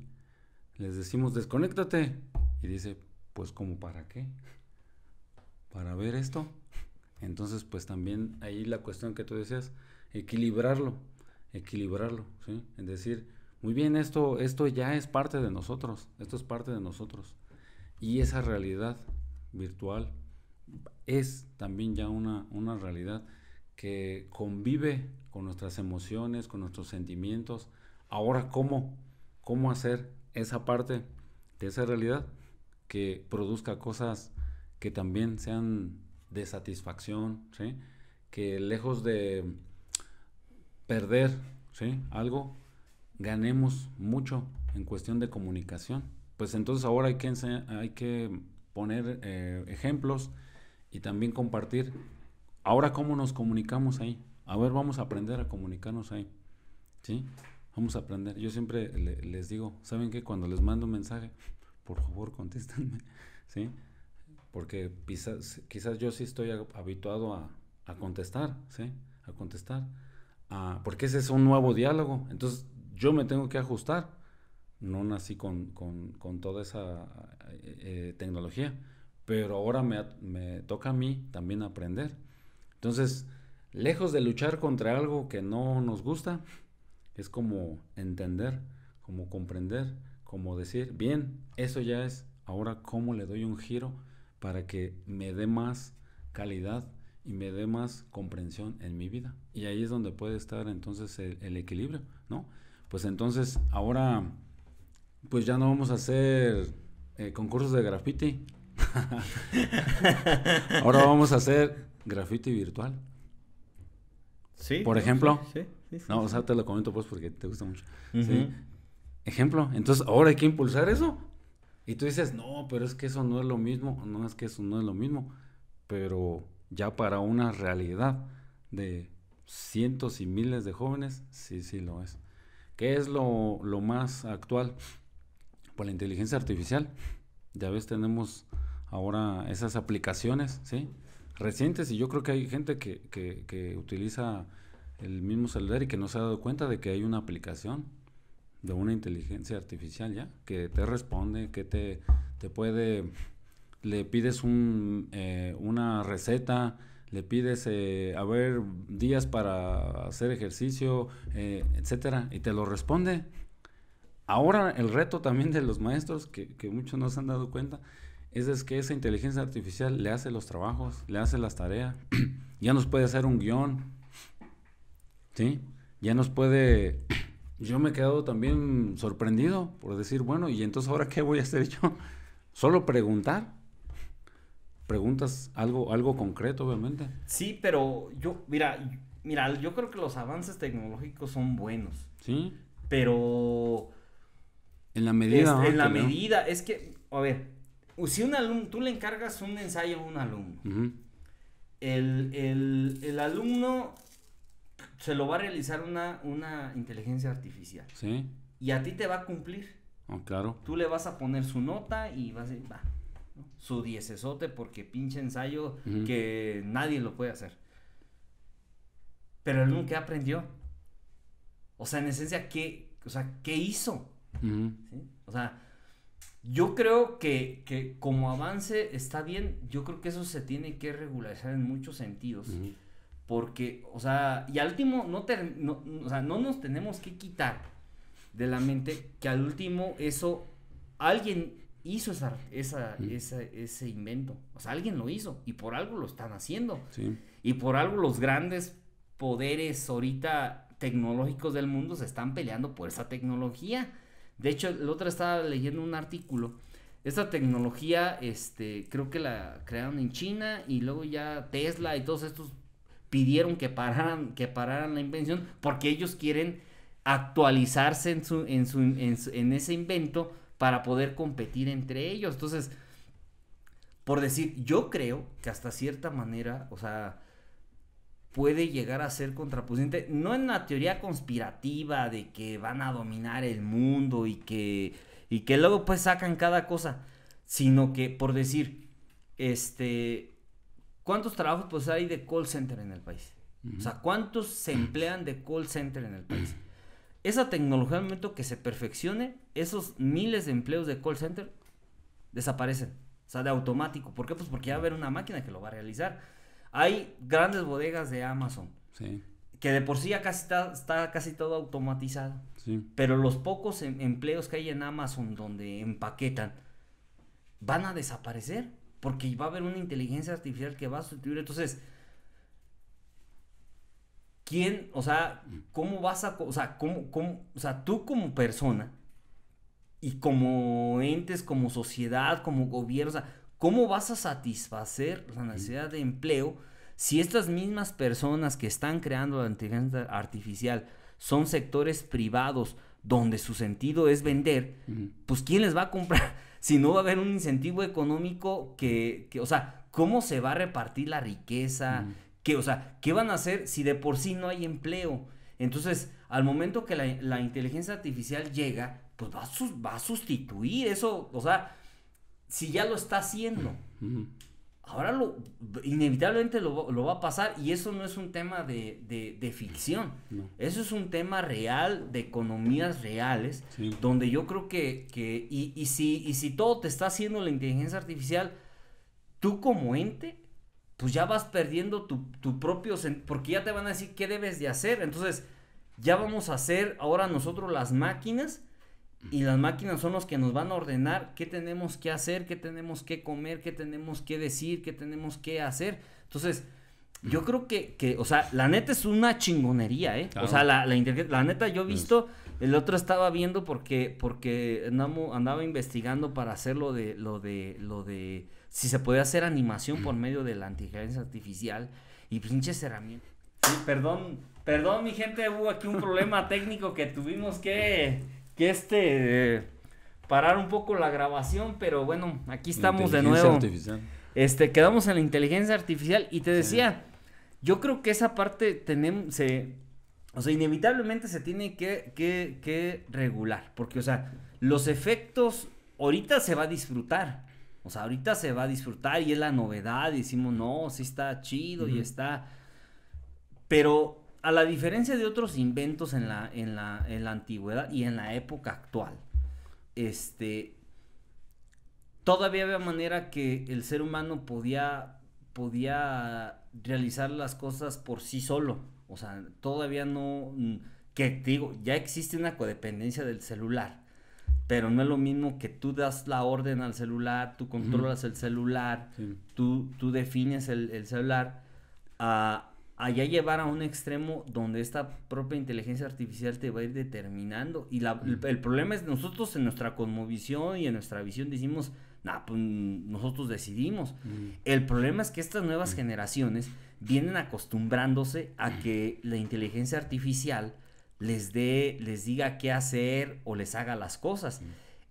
Les decimos, desconéctate. Y dice, pues, ¿cómo para qué? ¿Para ver esto? Entonces, pues también ahí la cuestión que tú decías, equilibrarlo, ¿sí? Es decir, muy bien, esto ya es parte de nosotros, esto es parte de nosotros. Y esa realidad virtual es también ya una realidad que convive con nuestras emociones, con nuestros sentimientos. Ahora, ¿cómo hacer esa parte de esa realidad que produzca cosas que también sean de satisfacción, ¿sí? Que lejos de perder, ¿sí? Algo, ganemos mucho en cuestión de comunicación? Pues entonces ahora hay que poner ejemplos y también compartir. Ahora, ¿cómo nos comunicamos ahí? A ver, vamos a aprender a comunicarnos ahí, ¿sí? Vamos a aprender. Yo siempre les digo, ¿saben qué? Cuando les mando un mensaje, por favor, contéstenme, ¿sí? Porque quizás yo sí estoy habituado a contestar, ¿sí? A contestar. Porque ese es un nuevo diálogo. Entonces, yo me tengo que ajustar. No nací con toda esa tecnología. Pero ahora me toca a mí también aprender. Entonces, lejos de luchar contra algo que no nos gusta, es como entender, como comprender, como decir, bien, eso ya es, ahora cómo le doy un giro para que me dé más calidad y me dé más comprensión en mi vida. Y ahí es donde puede estar entonces el equilibrio, ¿no? Pues entonces ahora, pues ya no vamos a hacer concursos de graffiti. Ahora vamos a hacer graffiti virtual. Sí. Por ejemplo. Sí. No, o sea, te lo comento pues porque te gusta mucho. Uh-huh. ¿Sí? Ejemplo, entonces ahora hay que impulsar eso. Y tú dices, no, pero es que eso no es lo mismo. No, es que eso no es lo mismo. Pero ya para una realidad de cientos y miles de jóvenes, sí lo es. ¿Qué es lo más actual? Pues la inteligencia artificial. Ya ves, tenemos ahora esas aplicaciones, ¿sí? Recientes, y yo creo que hay gente que utiliza el mismo celular y que no se ha dado cuenta de que hay una aplicación de una inteligencia artificial ya, que te responde, que te puede, le pides una receta, le pides, días para hacer ejercicio, etcétera, y te lo responde. Ahora el reto también de los maestros, que muchos no se han dado cuenta, es que esa inteligencia artificial le hace los trabajos, le hace las tareas, ya nos puede hacer un guión, ¿sí? Ya nos puede... Yo me he quedado también sorprendido por decir, bueno, ¿y entonces ahora qué voy a hacer yo? Solo preguntar. Preguntas algo concreto, obviamente. Sí, pero mira, yo creo que los avances tecnológicos son buenos. Sí. Pero... En la medida. En la medida, es que, a ver, si un alumno, tú le encargas un ensayo a un alumno. Uh-huh. El alumno se lo va a realizar una inteligencia artificial. Sí. Y a ti te va a cumplir. Oh, claro. Tú le vas a poner su nota y vas a decir, va, ¿no? Su diecesote porque pinche ensayo uh-huh. que nadie lo puede hacer. Pero el alumno, ¿qué aprendió? O sea, en esencia, ¿qué hizo? Uh-huh. ¿Sí? O sea, yo creo que como avance está bien. Yo creo que eso se tiene que regularizar en muchos sentidos. Uh-huh. Porque, o sea, y al último no nos tenemos que quitar de la mente que al último alguien hizo ese invento. O sea, alguien lo hizo y por algo lo están haciendo. Sí. Y por algo los grandes poderes ahorita tecnológicos del mundo se están peleando por esa tecnología. De hecho, el otro estaba leyendo un artículo. Esta tecnología, creo que la crearon en China y luego ya Tesla y todos estos pidieron que pararan la invención porque ellos quieren actualizarse en ese invento para poder competir entre ellos. Entonces, por decir, yo creo que hasta cierta manera, o sea, puede llegar a ser contraproducente, no en la teoría conspirativa de que van a dominar el mundo y que luego pues sacan cada cosa, sino que, por decir, ¿cuántos trabajos pues hay de call center en el país? Uh-huh. O sea, ¿cuántos se emplean de call center en el país? Esa tecnología, al momento que se perfeccione, esos miles de empleos de call center desaparecen. O sea, de automático. ¿Por qué? Pues porque ya va a haber una máquina que lo va a realizar. Hay grandes bodegas de Amazon. Sí. Que de por sí ya casi está casi todo automatizado. Sí. Pero los pocos empleos que hay en Amazon donde empaquetan van a desaparecer. porque va a haber una inteligencia artificial que va a sustituir. Entonces, ¿quién, o sea, cómo vas a, o sea, o sea, tú como persona y como entes, como sociedad, como gobierno, o sea, cómo vas a satisfacer la necesidad de empleo si estas mismas personas que están creando la inteligencia artificial son sectores privados donde su sentido es vender? Pues ¿quién les va a comprar? Si no va a haber un incentivo económico que o sea, ¿cómo se va a repartir la riqueza? O sea, ¿qué van a hacer si de por sí no hay empleo? Entonces, al momento que la inteligencia artificial llega, pues va a sustituir eso, o sea, si ya lo está haciendo. Ahora inevitablemente lo va a pasar, y eso no es un tema de ficción. No. Eso es un tema real, de economías reales, sí. Donde yo creo que si todo te está haciendo la inteligencia artificial, tú como ente, pues ya vas perdiendo tu propio porque ya te van a decir qué debes de hacer. Entonces, ya vamos a hacer ahora nosotros las máquinas, y las máquinas son los que nos van a ordenar qué tenemos que hacer, qué tenemos que comer, qué tenemos que decir, qué tenemos que hacer. Entonces, yo creo que o sea, la neta es una chingonería, ¿eh? Claro. O sea, la neta yo he visto, el otro estaba viendo porque andaba investigando para hacer lo de si se puede hacer animación por medio de la inteligencia artificial, y pinches herramientas. Sí, perdón mi gente, hubo aquí un problema técnico que tuvimos que parar un poco la grabación, pero bueno, aquí estamos de nuevo. Artificial. Quedamos en la inteligencia artificial, y te decía, yo creo que esa parte o sea, inevitablemente se tiene que regular, porque, o sea, los efectos ahorita se va a disfrutar, o sea, ahorita se va a disfrutar y es la novedad, y decimos, no, sí está chido y está, pero a la diferencia de otros inventos en la antigüedad y en la época actual, todavía había manera que el ser humano podía realizar las cosas por sí solo. O sea, todavía no, que te digo, ya existe una codependencia del celular, pero no es lo mismo que tú das la orden al celular, tú controlas el celular, tú defines el celular, allá llevar a un extremo donde esta propia inteligencia artificial te va a ir determinando. Y el problema es nosotros en nuestra cosmovisión y en nuestra visión decimos, pues nosotros decidimos. El problema es que estas nuevas generaciones vienen acostumbrándose a que la inteligencia artificial les diga qué hacer o les haga las cosas.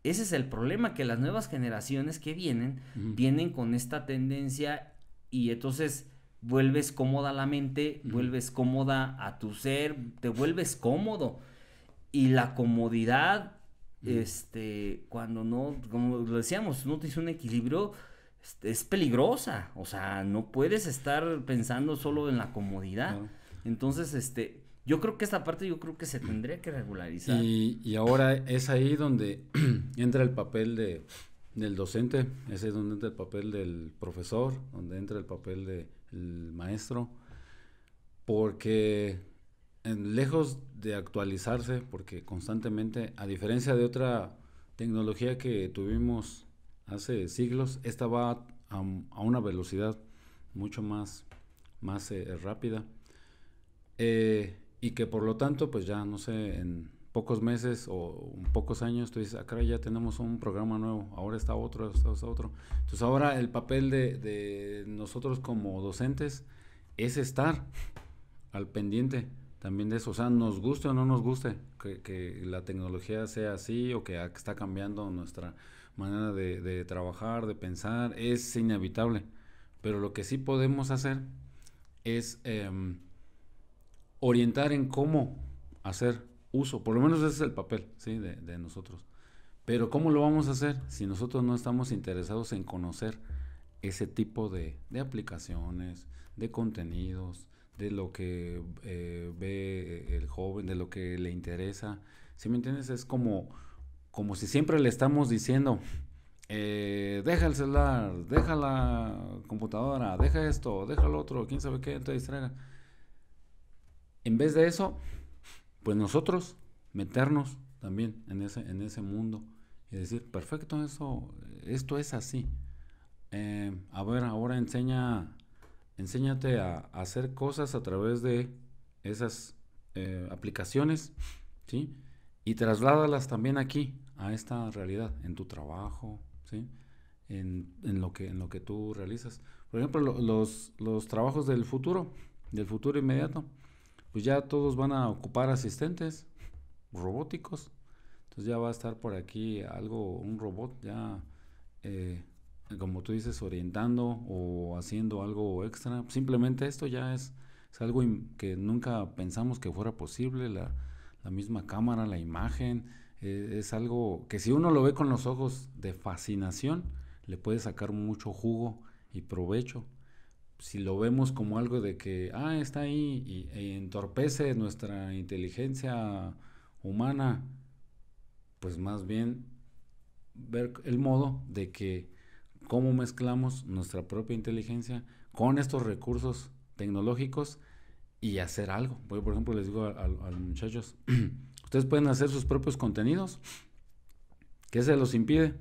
Ese es el problema, que las nuevas generaciones que vienen con esta tendencia, y entonces vuelves cómoda la mente, vuelves cómoda a tu ser, te vuelves cómodo. Y la comodidad, cuando no, como lo decíamos, no tienes un equilibrio, es peligrosa. O sea, no puedes estar pensando solo en la comodidad. Claro. Entonces, yo creo que esta parte se tendría que regularizar. Y ahora es ahí donde entra el papel del docente, ese es donde entra el papel del profesor, donde entra el papel del maestro, porque lejos de actualizarse, porque constantemente, a diferencia de otra tecnología que tuvimos hace siglos, esta va a una velocidad mucho más rápida, y que por lo tanto, pues ya no sé, en pocos meses o pocos años, tú dices, acá ya tenemos un programa nuevo, ahora está otro. Entonces ahora el papel de nosotros como docentes es estar al pendiente también de eso. O sea, nos guste o no nos guste que la tecnología sea así, o que está cambiando nuestra manera de trabajar, de pensar, es inevitable. Pero lo que sí podemos hacer es orientar en cómo hacer uso, por lo menos ese es el papel, ¿sí? de nosotros. Pero ¿cómo lo vamos a hacer si nosotros no estamos interesados en conocer ese tipo de aplicaciones, de contenidos, de lo que ve el joven, de lo que le interesa? ¿Sí me entiendes? Es como si siempre le estamos diciendo, deja el celular, deja la computadora, deja esto, deja lo otro, quién sabe qué, te distraiga. En vez de eso, pues nosotros meternos también en ese mundo y decir, perfecto, esto es así. a ver, ahora enséñate a hacer cosas a través de esas aplicaciones, ¿sí? Y trasládalas también aquí, a esta realidad, en tu trabajo, ¿sí? En lo que tú realizas. Por ejemplo, los trabajos del futuro inmediato, pues ya todos van a ocupar asistentes robóticos. Entonces ya va a estar por aquí un robot ya, como tú dices, orientando o haciendo algo extra. Simplemente esto ya es algo que nunca pensamos que fuera posible. La misma cámara, la imagen, es algo que si uno lo ve con los ojos de fascinación, le puede sacar mucho jugo y provecho. Si lo vemos como algo de que, está ahí y entorpece nuestra inteligencia humana, pues más bien ver el modo de que cómo mezclamos nuestra propia inteligencia con estos recursos tecnológicos y hacer algo. Por ejemplo, les digo a los muchachos, ustedes pueden hacer sus propios contenidos. ¿Qué se los impide?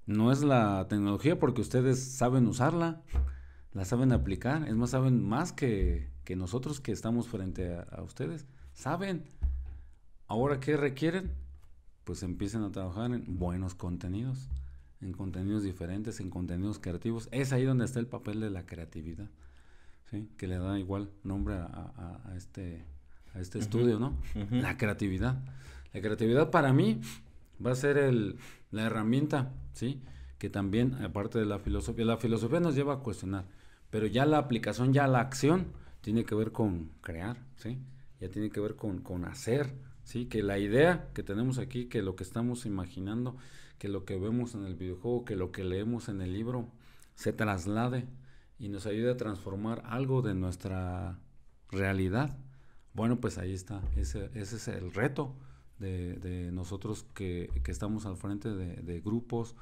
No es la tecnología, porque ustedes saben usarla, la saben aplicar, es más, saben más que nosotros que estamos frente a ustedes. Saben. Ahora, ¿qué requieren? Pues empiecen a trabajar en buenos contenidos, en contenidos diferentes, en contenidos creativos. Es ahí donde está el papel de la creatividad, ¿sí? Que le da igual nombre a este estudio, ¿no? Uh-huh. La creatividad. La creatividad para mí va a ser la herramienta, ¿sí? Que también, aparte de la filosofía nos lleva a cuestionar, pero ya la aplicación, ya la acción, tiene que ver con crear, ¿sí? Ya tiene que ver con hacer, ¿sí? Que la idea que tenemos aquí, que lo que estamos imaginando, que lo que vemos en el videojuego, que lo que leemos en el libro, se traslade y nos ayude a transformar algo de nuestra realidad. Bueno, pues ahí está, ese es el reto de nosotros que estamos al frente de grupos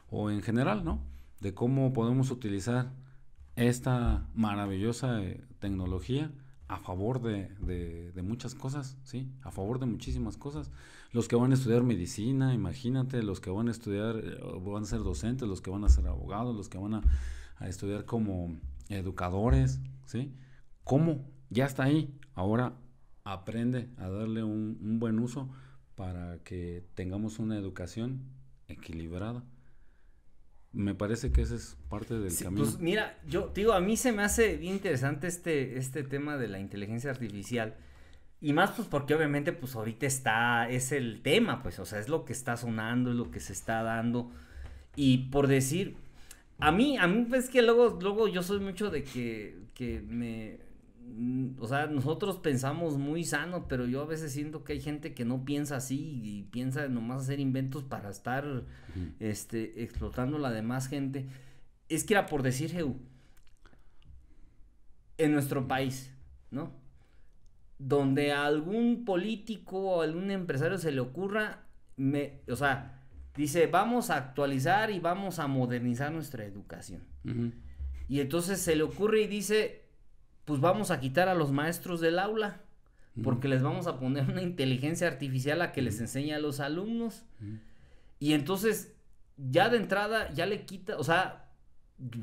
o en general, ¿no? De cómo podemos utilizar esta maravillosa tecnología a favor de muchas cosas, ¿sí? A favor de muchísimas cosas. Los que van a estudiar medicina, imagínate, los que van a estudiar, van a ser docentes, los que van a ser abogados, los que van a estudiar como educadores, ¿sí? ¿Cómo? Ya está ahí. Ahora aprende a darle un buen uso para que tengamos una educación equilibrada. Me parece que ese es parte del camino. Pues mira, yo digo, a mí se me hace bien interesante este tema de la inteligencia artificial. Y más pues porque obviamente pues ahorita es el tema, pues, o sea, es lo que está sonando, es lo que se está dando. Y por decir, a mí pues que luego yo soy mucho de que o sea, nosotros pensamos muy sano, pero yo a veces siento que hay gente que no piensa así y piensa nomás hacer inventos para estar explotando la demás gente. Es que era por decir, Geu, en nuestro país, ¿no? Donde a algún político o algún empresario se le ocurra, o sea, dice, vamos a actualizar y vamos a modernizar nuestra educación. Uh-huh. Y entonces se le ocurre y dice, pues vamos a quitar a los maestros del aula, porque les vamos a poner una inteligencia artificial a que les enseñe a los alumnos. Y entonces, ya de entrada, ya le quita, o sea,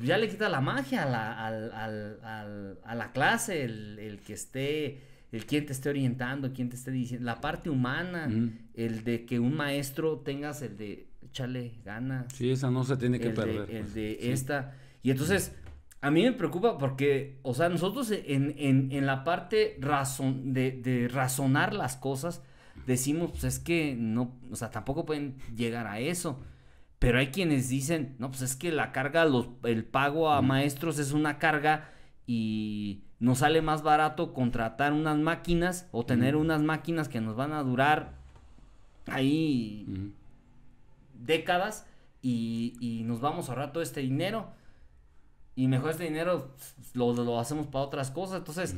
ya le quita la magia a la clase, el que esté, quien te esté orientando, quien te esté diciendo, la parte humana, el de que un maestro tengas el de échale ganas. Sí, esa no se tiene que perder. El de esta. Y entonces, a mí me preocupa porque, o sea, nosotros en la parte de razonar las cosas, decimos, pues es que no, o sea, tampoco pueden llegar a eso. Pero hay quienes dicen, no, pues es que la carga, el pago a maestros es una carga y nos sale más barato contratar unas máquinas o tener unas máquinas que nos van a durar ahí décadas y nos vamos a ahorrar todo este dinero. Y mejor este dinero lo hacemos para otras cosas. Entonces,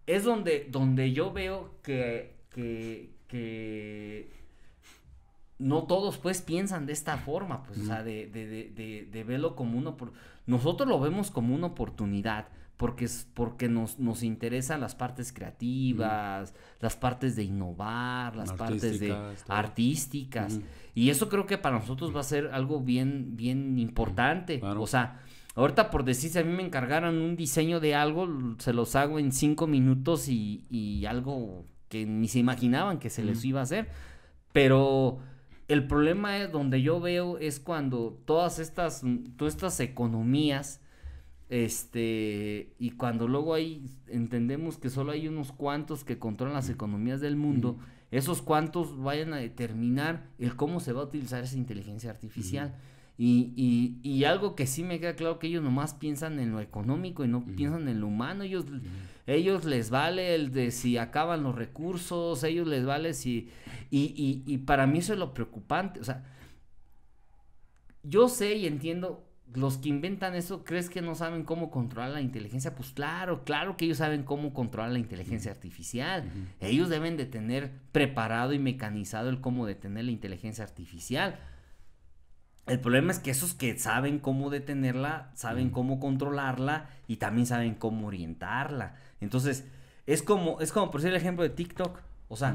es donde yo veo que no todos pues piensan de esta forma, pues, o sea, de verlo como nosotros lo vemos como una oportunidad, porque nos interesan las partes creativas, las partes de innovar, las partes de artísticas, y eso creo que para nosotros va a ser algo bien, bien importante, claro. O sea, ahorita por decir, si a mí me encargaran un diseño de algo, se los hago en 5 minutos y algo que ni se imaginaban que se les iba a hacer, pero el problema es donde yo veo es cuando todas estas economías, y cuando luego entendemos que solo hay unos cuantos que controlan las economías del mundo, esos cuantos vayan a determinar el cómo se va a utilizar esa inteligencia artificial. Y algo que sí me queda claro, que ellos nomás piensan en lo económico y no piensan en lo humano. Ellos les vale el de si acaban los recursos, ellos les vale si... Y para mí eso es lo preocupante. O sea, yo sé y entiendo, los que inventan eso, ¿crees que no saben cómo controlar la inteligencia? Pues claro que ellos saben cómo controlar la inteligencia artificial. Ellos deben de tener preparado y mecanizado el cómo detener la inteligencia artificial. El problema es que esos que saben cómo detenerla, saben cómo controlarla y también saben cómo orientarla. Entonces, es como por decir el ejemplo de TikTok. O sea,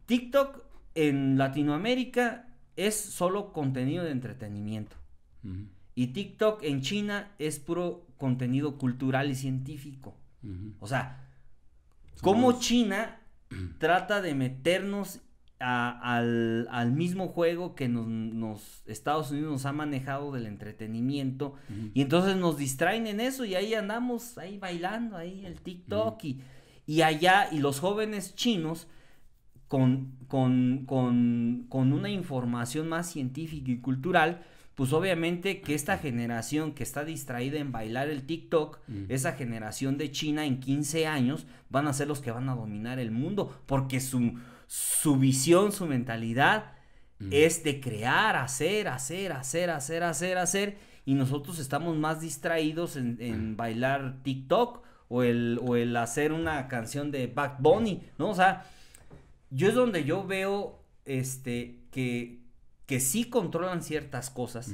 TikTok en Latinoamérica es solo contenido de entretenimiento. Y TikTok en China es puro contenido cultural y científico. O sea, cómo China trata de meternos al mismo juego que Estados Unidos nos ha manejado del entretenimiento, y entonces nos distraen en eso y ahí andamos ahí bailando ahí el TikTok y allá, y los jóvenes chinos con una información más científica y cultural, pues obviamente que esta generación que está distraída en bailar el TikTok, esa generación de China en 15 años van a ser los que van a dominar el mundo, porque su visión, su mentalidad es de crear, hacer, y nosotros estamos más distraídos en bailar TikTok o el hacer una canción de Bad Bunny, ¿no? O sea, yo es donde yo veo que sí controlan ciertas cosas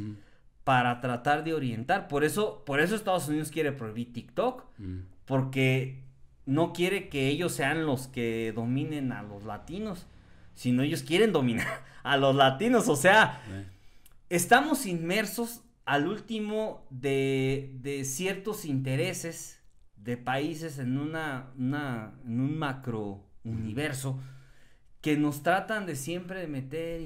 para tratar de orientar. Por eso Estados Unidos quiere prohibir TikTok, porque no quiere que ellos sean los que dominen a los latinos, sino ellos quieren dominar a los latinos. O sea, estamos inmersos al último de ciertos intereses de países en un macro universo que nos tratan de siempre de meter.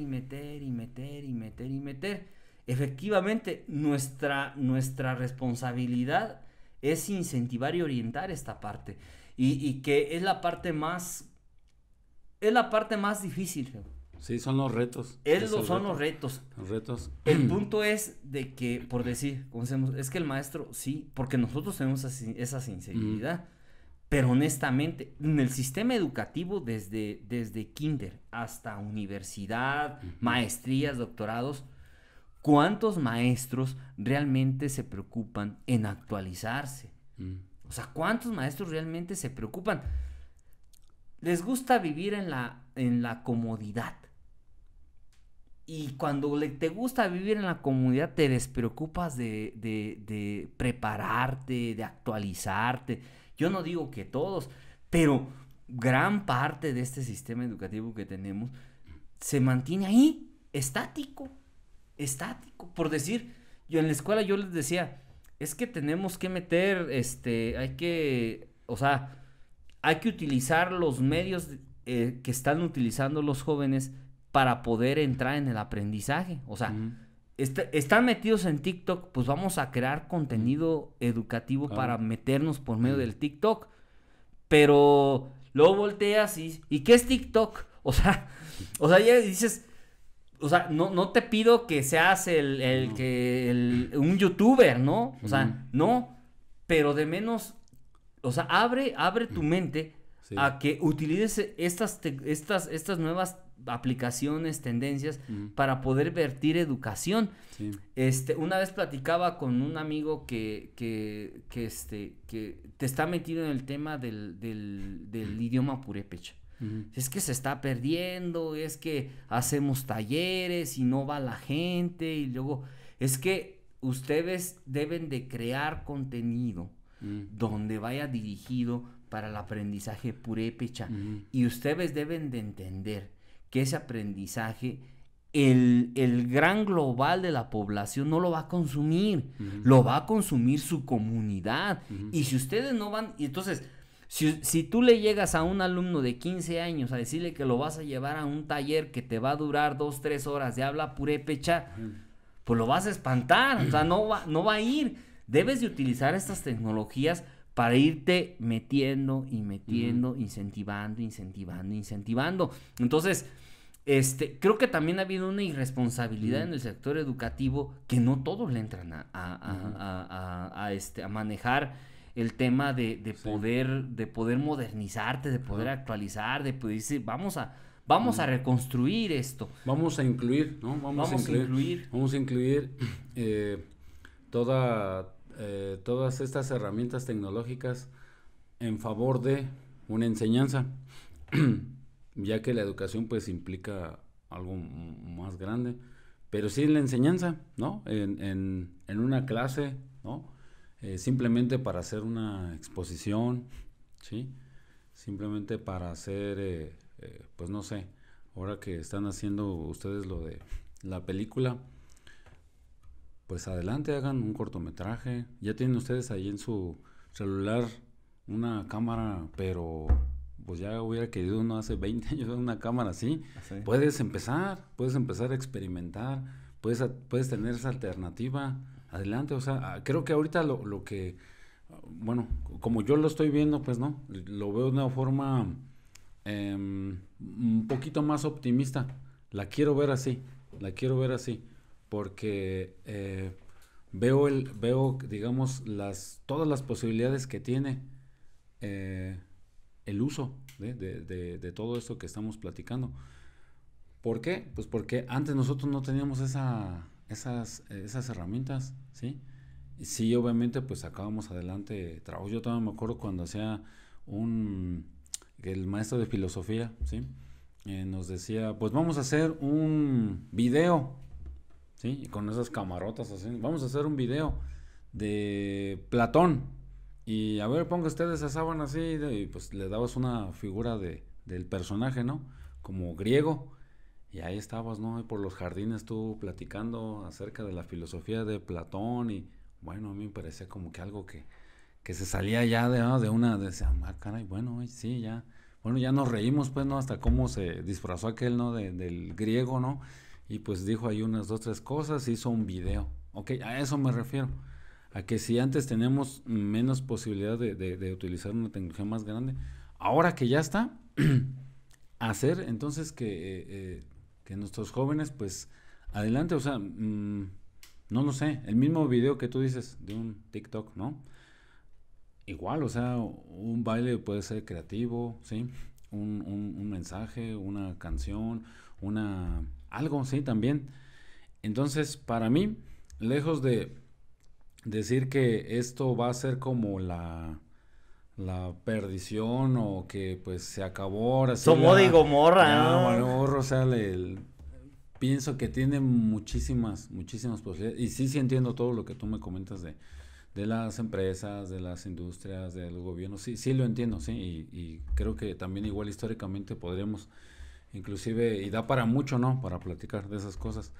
Efectivamente, nuestra responsabilidad es incentivar y orientar esta parte. Y que es la parte más difícil. Sí, son los retos. Son los retos. Los retos. El punto es de que, por decir, como decimos, es que el maestro, sí, porque nosotros tenemos esa sensibilidad, pero honestamente, en el sistema educativo, desde kinder hasta universidad, maestrías, doctorados, ¿cuántos maestros realmente se preocupan en actualizarse? O sea, ¿cuántos maestros realmente se preocupan? Les gusta vivir en la comodidad. Y cuando te gusta vivir en la comodidad, te despreocupas de prepararte, de actualizarte. Yo no digo que todos, pero gran parte de este sistema educativo que tenemos se mantiene ahí, estático. Por decir, yo en la escuela yo les decía, es que tenemos que meter, hay que utilizar los medios que están utilizando los jóvenes para poder entrar en el aprendizaje. O sea, están metidos en TikTok, pues vamos a crear contenido educativo para meternos por medio del TikTok. Pero luego volteas ¿y qué es TikTok? O sea, ya dices, o sea, no te pido que seas un youtuber, ¿no? O sea, no, pero de menos, o sea, abre tu mente a que utilices estas nuevas aplicaciones, tendencias para poder vertir educación. Una vez platicaba con un amigo que te está metido en el tema del idioma purépecha. Es que se está perdiendo, es que hacemos talleres y no va la gente, y luego es que ustedes deben de crear contenido donde vaya dirigido para el aprendizaje purépecha, y ustedes deben de entender que ese aprendizaje el gran global de la población no lo va a consumir, lo va a consumir su comunidad, y si ustedes no van, y entonces si tú le llegas a un alumno de 15 años a decirle que lo vas a llevar a un taller que te va a durar 2-3 horas de habla purépecha, pues lo vas a espantar, o sea, no va a ir. Debes de utilizar estas tecnologías para irte metiendo, incentivando. Entonces, creo que también ha habido una irresponsabilidad en el sector educativo, que no todos le entran a manejar el tema de poder modernizarte, de poder actualizar, de poder decir, vamos a reconstruir esto. Vamos a incluir, ¿no? Vamos a incluir todas estas herramientas tecnológicas en favor de una enseñanza, ya que la educación pues implica algo más grande, pero sí la enseñanza, ¿no? En una clase, ¿no? Simplemente para hacer una exposición, ¿sí? Simplemente para hacer, pues no sé, ahora que están haciendo ustedes lo de la película, pues adelante, hagan un cortometraje. Ya tienen ustedes ahí en su celular una cámara, pero pues ya hubiera querido uno hace 20 años una cámara así. Puedes empezar a experimentar, puedes tener esa alternativa. Adelante, o sea, creo que ahorita lo que, bueno, como yo lo estoy viendo, pues no, lo veo de una forma un poquito más optimista. La quiero ver así, porque veo, digamos, todas las posibilidades que tiene el uso de todo esto que estamos platicando. ¿Por qué? Pues porque antes nosotros no teníamos esas herramientas, ¿sí? Sí, obviamente, pues sacábamos adelante trabajos. Yo todavía me acuerdo cuando hacía el maestro de filosofía, ¿sí? Nos decía, pues vamos a hacer un video, ¿sí? Y con esas camarotas así, vamos a hacer un video de Platón. Y a ver, ponga ustedes esa sábana así, y pues le dabas una figura del personaje, ¿no? Como griego. Y ahí estabas, ¿no? Por los jardines tú platicando acerca de la filosofía de Platón, y bueno, a mí me parecía como que algo que se salía ya caray, bueno, sí, ya, bueno, ya nos reímos, pues, ¿no? Hasta cómo se disfrazó aquel, ¿no? Del griego, ¿no? Y pues dijo ahí unas 2-3 cosas, hizo un video. Ok, a eso me refiero, a que si antes teníamos menos posibilidad de utilizar una tecnología más grande, ahora que ya está, hacer entonces que nuestros jóvenes, pues, adelante, o sea, no lo sé, el mismo video que tú dices de un TikTok, ¿no? Igual, o sea, un baile puede ser creativo, ¿sí? Un mensaje, una canción, algo, sí, también. Entonces, para mí, lejos de decir que esto va a ser como la perdición, o que pues se acabó ahora sí Sodoma y Gomorra, ¿no? O sea, pienso que tiene muchísimas posibilidades, y sí entiendo todo lo que tú me comentas de las empresas, de las industrias, de los gobiernos, sí lo entiendo, sí, y creo que también igual históricamente podríamos, inclusive, y da para mucho, ¿no? Para platicar de esas cosas,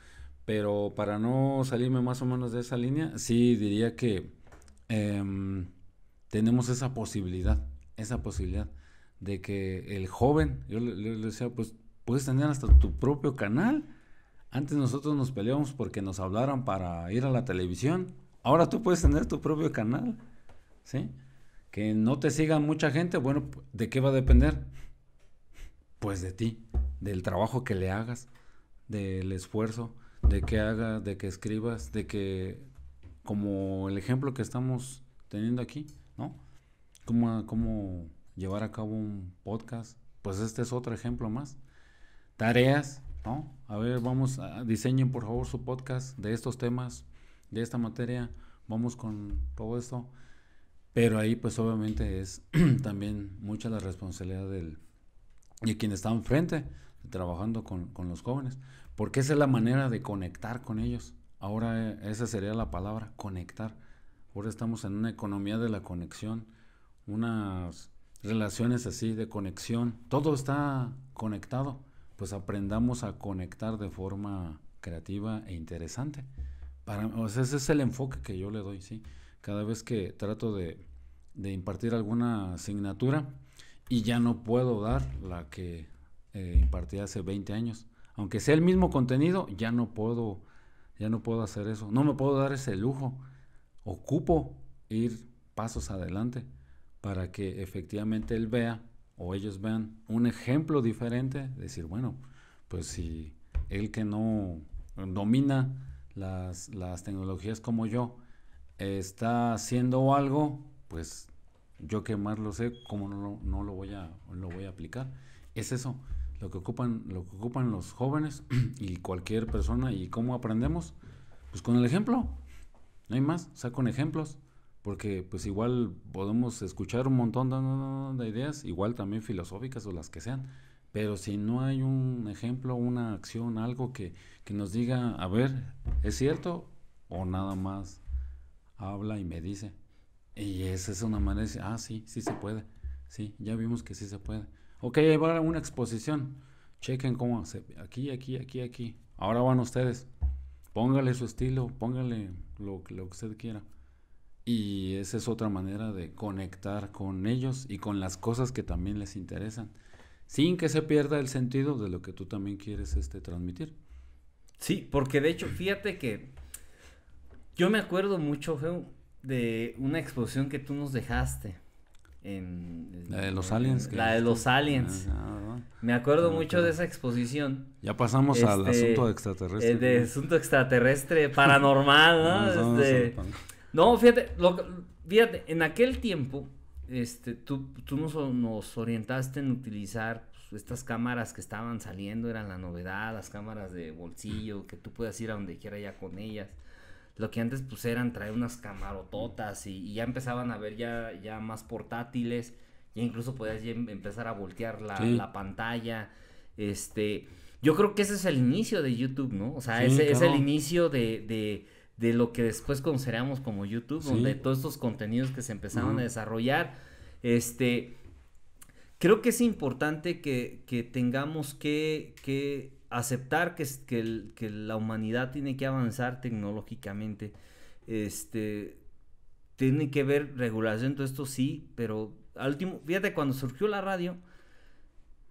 pero para no salirme más o menos de esa línea, sí diría que tenemos esa posibilidad de que el joven, yo le decía, pues puedes tener hasta tu propio canal. Antes nosotros nos peleábamos porque nos hablaran para ir a la televisión. Ahora tú puedes tener tu propio canal, ¿sí? Que no te siga mucha gente, bueno, ¿de qué va a depender? Pues de ti, del trabajo que le hagas, del esfuerzo, de que hagas, de que escribas, de que, como el ejemplo que estamos teniendo aquí, ¿no? Cómo llevar a cabo un podcast, pues este es otro ejemplo más. Tareas, ¿no? A ver, diseñen por favor su podcast de estos temas, de esta materia, vamos con todo esto. Pero ahí pues obviamente es también mucha la responsabilidad y quien está enfrente trabajando con los jóvenes, porque esa es la manera de conectar con ellos. Ahora esa sería la palabra, conectar. Ahora estamos en una economía de la conexión, unas relaciones así de conexión, todo está conectado, pues aprendamos a conectar de forma creativa e interesante. O sea, ese es el enfoque que yo le doy, ¿sí? Cada vez que trato de impartir alguna asignatura y ya no puedo dar la que impartí hace 20 años. Aunque sea el mismo contenido, ya no puedo hacer eso. No me puedo dar ese lujo. Ocupo ir pasos adelante para que efectivamente él vea o ellos vean un ejemplo diferente. Decir, bueno, pues si él que no domina las tecnologías como yo está haciendo algo, pues yo que más lo sé, ¿cómo no lo voy a aplicar? Es eso, lo que ocupan los jóvenes y cualquier persona. ¿Y cómo aprendemos? Pues con el ejemplo, no hay más, o sea, con ejemplos, porque pues igual podemos escuchar un montón de ideas, igual también filosóficas o las que sean, pero si no hay un ejemplo, una acción, algo que nos diga, a ver, ¿es cierto? O nada más habla y me dice. Y esa es una manera de decir, sí se puede, sí, ya vimos que sí se puede. Ok, ahí va una exposición, chequen cómo, aquí, ahora van ustedes, póngale su estilo, póngale lo que usted quiera. Y esa es otra manera de conectar con ellos y con las cosas que también les interesan, sin que se pierda el sentido de lo que tú también quieres transmitir. Sí, porque de hecho, fíjate que yo me acuerdo mucho, Feo, de una exposición que tú nos dejaste. La de los aliens. La de los aliens. Me acuerdo mucho de esa exposición. Ya pasamos al asunto extraterrestre. De asunto extraterrestre paranormal, ¿no? No, fíjate, en aquel tiempo, tú nos orientaste en utilizar pues, estas cámaras que estaban saliendo, eran la novedad, las cámaras de bolsillo, que tú puedas ir a donde quiera ya con ellas. Lo que antes pues eran traer unas camarototas y ya empezaban a ver ya más portátiles, ya incluso podías ya empezar a voltear la pantalla. Yo creo que ese es el inicio de YouTube, ¿no? O sea, sí, ese claro. es el inicio de lo que después conoceríamos como YouTube, donde todos estos contenidos que se empezaban a desarrollar. Creo que es importante que tengamos que aceptar que la humanidad tiene que avanzar tecnológicamente. Tiene que haber regulación, todo esto sí, pero al último, fíjate, cuando surgió la radio,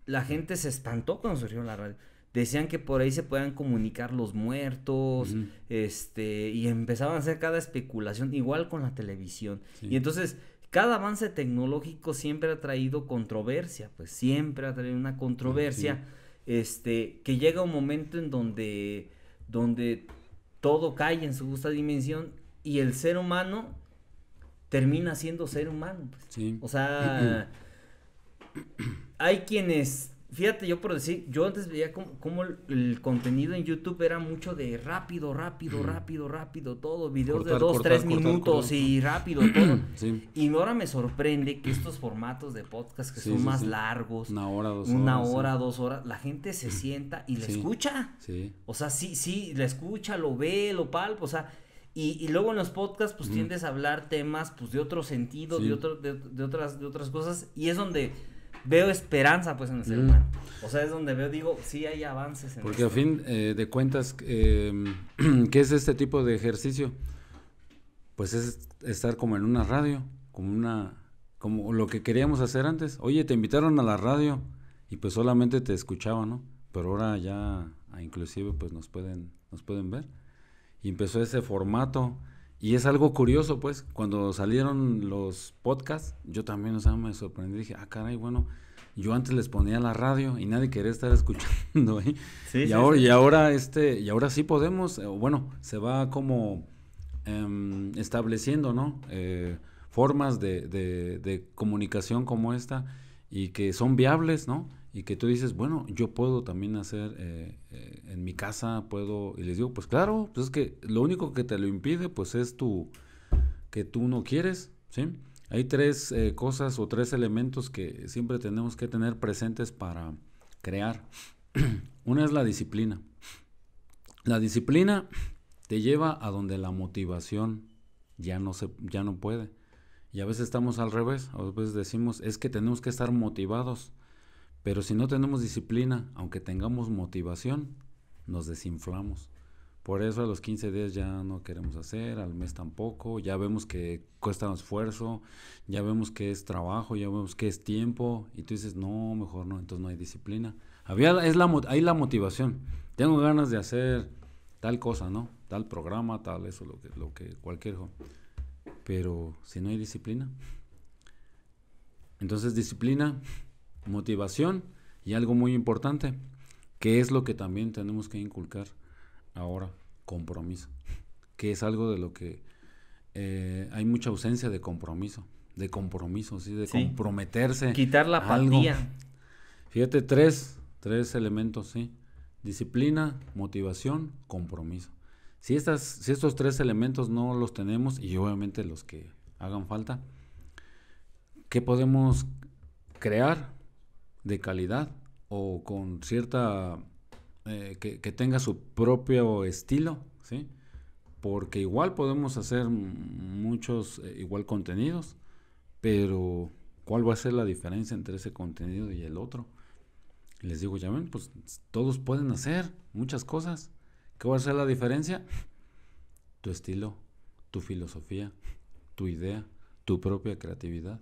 la gente se espantó cuando surgió la radio. Decían que por ahí se podían comunicar los muertos, y empezaban a hacer cada especulación, igual con la televisión. Sí. Y entonces, cada avance tecnológico siempre ha traído controversia, pues siempre ha traído una controversia, que llega un momento en donde todo cae en su justa dimensión y el ser humano termina siendo ser humano, pues. Sí. O sea, hay quienes... Fíjate, yo antes veía como el contenido en YouTube era mucho de rápido, todo, videos de 2-3 minutos y rápido todo. Sí. Y ahora me sorprende que estos formatos de podcast que son más largos, una hora, 2 horas, la gente se sienta y le escucha. Sí. O sea, sí, le escucha, lo ve, lo palpa, o sea, y luego en los podcasts pues tiendes a hablar temas pues de otro sentido, de otras cosas, y es donde veo esperanza pues en el ser humano. O sea, es donde digo, sí hay avances en porque a fin de cuentas, ¿qué es este tipo de ejercicio? Pues es estar como en una radio, como lo que queríamos hacer antes. Oye, te invitaron a la radio y pues solamente te escuchaban, ¿no? Pero ahora ya inclusive pues nos pueden ver. Y empezó ese formato. Y es algo curioso, pues, cuando salieron los podcasts, yo también, o sea, me sorprendí, dije, caray, bueno, yo antes les ponía la radio y nadie quería estar escuchando ahí. Sí, y ahora sí podemos, bueno, se va como estableciendo, ¿no? Formas de comunicación como esta y que son viables, ¿no? Y que tú dices, bueno, yo puedo también hacer en mi casa, y les digo, pues claro, pues es que lo único que te lo impide, pues es que tú no quieres, ¿sí? Hay tres cosas o tres elementos que siempre tenemos que tener presentes para crear. Una es la disciplina. La disciplina te lleva a donde la motivación ya no puede. Y a veces estamos al revés. A veces decimos, es que tenemos que estar motivados. Pero si no tenemos disciplina, aunque tengamos motivación, nos desinflamos. Por eso a los 15 días ya no queremos hacer, al mes tampoco, ya vemos que cuesta un esfuerzo, ya vemos que es trabajo, ya vemos que es tiempo, y tú dices, no, mejor no, entonces no hay disciplina. Hay la motivación, tengo ganas de hacer tal cosa, ¿no? Tal programa, tal eso, lo que cualquier cosa. Pero si no hay disciplina, entonces disciplina, motivación y algo muy importante, que es lo que también tenemos que inculcar ahora, compromiso, que es algo de lo que hay mucha ausencia de compromiso, ¿sí? De comprometerse. Quitar la apatía. Fíjate, tres elementos, ¿sí? Disciplina, motivación, compromiso. Si estos tres elementos no los tenemos, y obviamente los que hagan falta, ¿qué podemos crear de calidad o con cierta que tenga su propio estilo, ¿sí? Porque igual podemos hacer muchos igual contenidos, pero ¿cuál va a ser la diferencia entre ese contenido y el otro? Y les digo, ya ven, pues todos pueden hacer muchas cosas. ¿Qué va a ser la diferencia? Tu estilo, tu filosofía, tu idea, tu propia creatividad.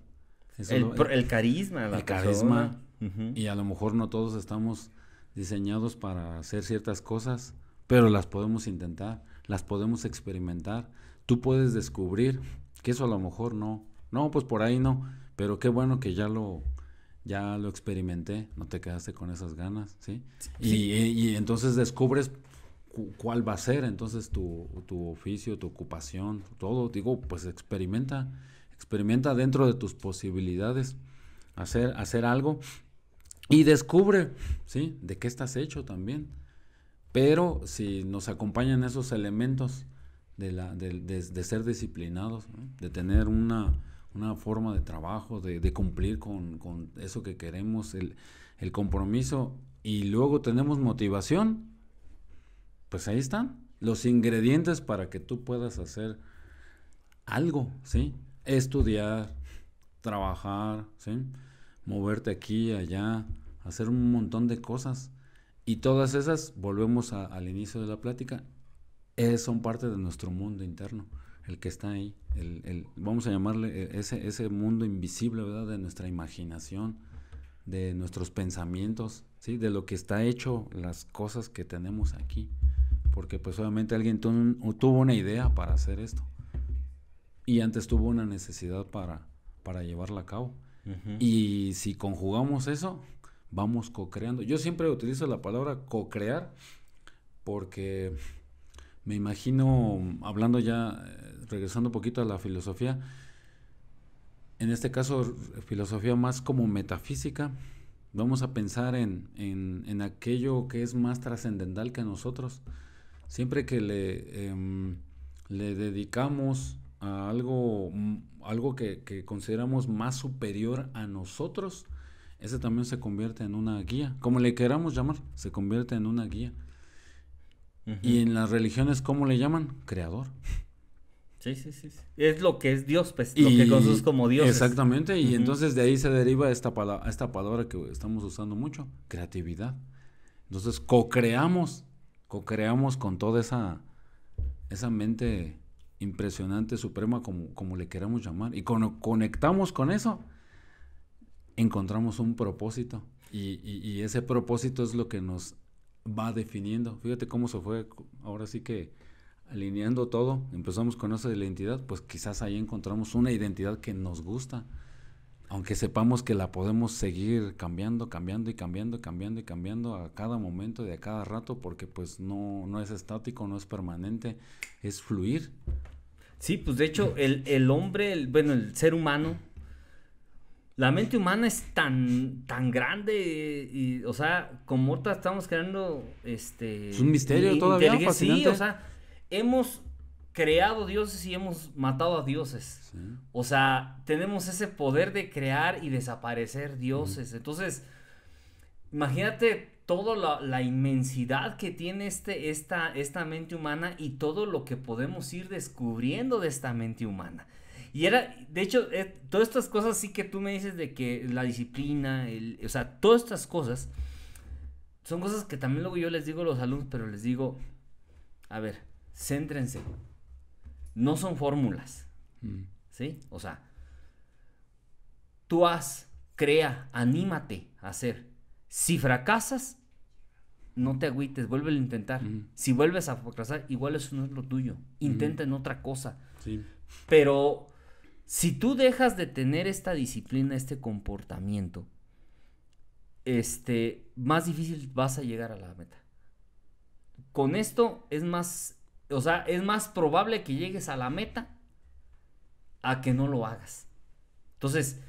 El carisma. El carisma. Uh-huh. Y a lo mejor no todos estamos diseñados para hacer ciertas cosas, pero las podemos intentar, las podemos experimentar. Tú puedes descubrir que eso a lo mejor no, pues por ahí no, pero qué bueno que ya lo experimenté, no te quedaste con esas ganas, ¿sí? Sí. Y entonces descubres cuál va a ser entonces tu oficio, tu ocupación, todo. Digo, pues experimenta dentro de tus posibilidades hacer algo. Y descubre, ¿sí? De qué estás hecho también. Pero si nos acompañan esos elementos de ser disciplinados, ¿no? De tener una forma de trabajo, de cumplir con eso que queremos, el compromiso, y luego tenemos motivación, pues ahí están los ingredientes para que tú puedas hacer algo, ¿sí? Estudiar, trabajar, ¿sí? Moverte aquí y allá, hacer un montón de cosas. Y todas esas, volvemos al inicio de la plática, son parte de nuestro mundo interno, el que está ahí, vamos a llamarle ese mundo invisible, ¿verdad? De nuestra imaginación, de nuestros pensamientos, ¿sí? De lo que está hecho, las cosas que tenemos aquí. Porque pues obviamente alguien tuvo una idea para hacer esto. Y antes tuvo una necesidad para llevarla a cabo. Uh-huh. Y si conjugamos eso, vamos co-creando. Yo siempre utilizo la palabra co-crear porque me imagino, hablando ya, regresando un poquito a la filosofía, en este caso filosofía más como metafísica, vamos a pensar en aquello que es más trascendental que nosotros. Siempre que le dedicamos a algo que consideramos más superior a nosotros, ese también se convierte en una guía, como le queramos llamar, se convierte en una guía. Uh-huh. Y en las religiones, ¿cómo le llaman? Creador. Sí. Es lo que es Dios, pues, lo que conocemos como Dios. Exactamente, y entonces de ahí se deriva esta palabra que estamos usando mucho, creatividad. Entonces co-creamos con toda esa mente impresionante, suprema, como le queramos llamar, y conectamos con eso, encontramos un propósito, y ese propósito es lo que nos va definiendo. Fíjate cómo se fue, ahora sí que alineando todo. Empezamos con esa identidad, pues quizás ahí encontramos una identidad que nos gusta, aunque sepamos que la podemos seguir cambiando a cada momento y a cada rato, porque pues no es estático, no es permanente, es fluir. Sí, pues de hecho el hombre, el ser humano, la mente humana es tan grande y, o sea, como ahorita estamos creando es un misterio todavía fascinante. Sí, o sea, hemos creado dioses y hemos matado a dioses. Sí. O sea, tenemos ese poder de crear y desaparecer dioses. Entonces, imagínate toda la inmensidad que tiene esta mente humana y todo lo que podemos ir descubriendo de esta mente humana. Y de hecho, todas estas cosas sí que tú me dices de que la disciplina, o sea, todas estas cosas son cosas que también luego yo les digo a los alumnos, pero les digo, a ver, céntrense. No son fórmulas, ¿sí? O sea, tú crea, anímate a hacer. Si fracasas, no te agüites, vuélvelo a intentar. Si vuelves a fracasar, igual eso no es lo tuyo. Intenta en otra cosa. Sí. Pero si tú dejas de tener esta disciplina, este comportamiento, más difícil vas a llegar a la meta. Con esto es más, o sea, es más probable que llegues a la meta a que no lo hagas. Entonces,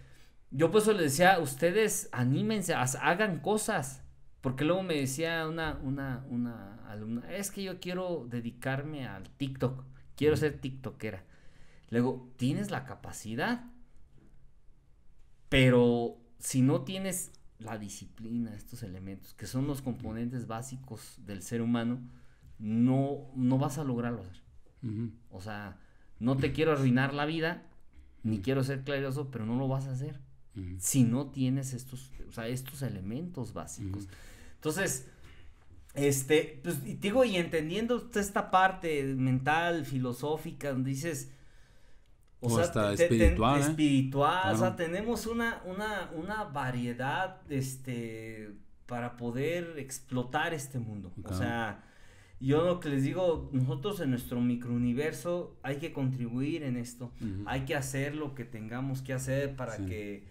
yo por eso les decía, ustedes anímense, hagan cosas. Porque luego me decía una alumna, es que yo quiero dedicarme al TikTok, quiero ser tiktokera. Luego, tienes la capacidad, pero si no tienes la disciplina, estos elementos, que son los componentes básicos del ser humano, no vas a lograrlo hacer. O sea, no te quiero arruinar la vida, ni quiero ser claridoso, pero no lo vas a hacer si no tienes estos elementos básicos. Entonces, pues, y digo, y entendiendo esta parte mental, filosófica, donde dices, o sea, hasta espiritual, claro. O sea, Claro. tenemos una variedad, para poder explotar este mundo. Claro. O sea, yo lo que les digo, nosotros en nuestro microuniverso hay que contribuir en esto, hay que hacer lo que tengamos que hacer para que,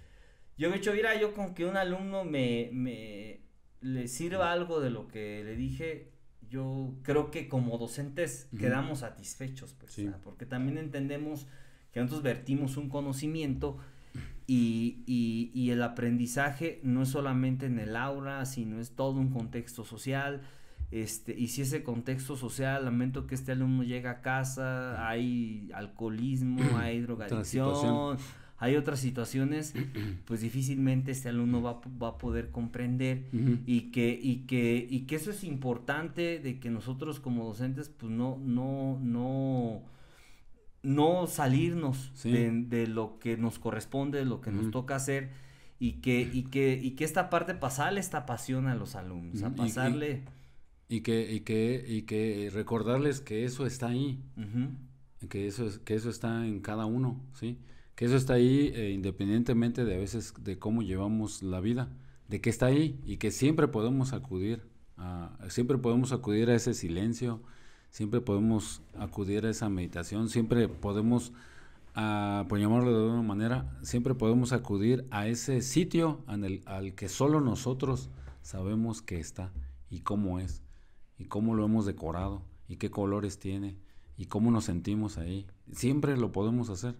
yo de hecho, mira, yo con que un alumno le sirva algo de lo que le dije, yo creo que como docentes quedamos satisfechos, pues, Sí. o sea, porque también entendemos que nosotros vertimos un conocimiento y el aprendizaje no es solamente en el aula, sino es todo un contexto social. Y si ese contexto social, lamento que este alumno llega a casa, hay alcoholismo, hay drogadicción, hay otras situaciones, pues difícilmente este alumno va a poder comprender y que eso es importante, de que nosotros como docentes pues no salirnos de lo que nos corresponde, de lo que nos toca hacer, y que esta parte, pasarle esta pasión a los alumnos, a pasarle... Y que recordarles que eso está ahí, que eso está en cada uno, ¿sí? Que eso está ahí, independientemente de a veces de cómo llevamos la vida, de que está ahí y que siempre podemos acudir a ese silencio, siempre podemos acudir a esa meditación, siempre podemos, por llamarlo de alguna manera, siempre podemos acudir a ese sitio al que solo nosotros sabemos que está y cómo es, y cómo lo hemos decorado, y qué colores tiene, y cómo nos sentimos ahí. Siempre lo podemos hacer.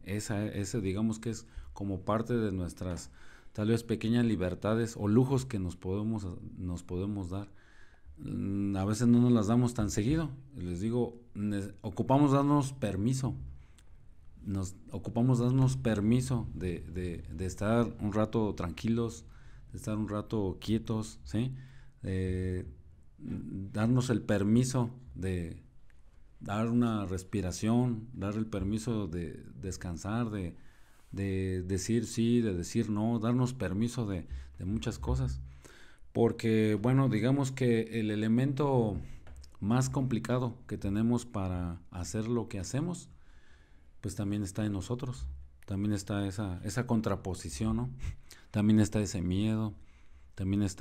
Ese digamos que es como parte de nuestras tal vez pequeñas libertades o lujos que nos podemos dar. A veces no nos las damos tan seguido. Les digo, ocupamos darnos permiso. Ocupamos darnos permiso de estar un rato tranquilos, de estar un rato quietos, ¿sí? Darnos el permiso de dar una respiración, dar el permiso de descansar, de decir sí, de decir no, darnos permiso de muchas cosas. Porque, bueno, digamos que el elemento más complicado que tenemos para hacer lo que hacemos, pues también está en nosotros. También está esa contraposición, ¿no? También está ese miedo, también es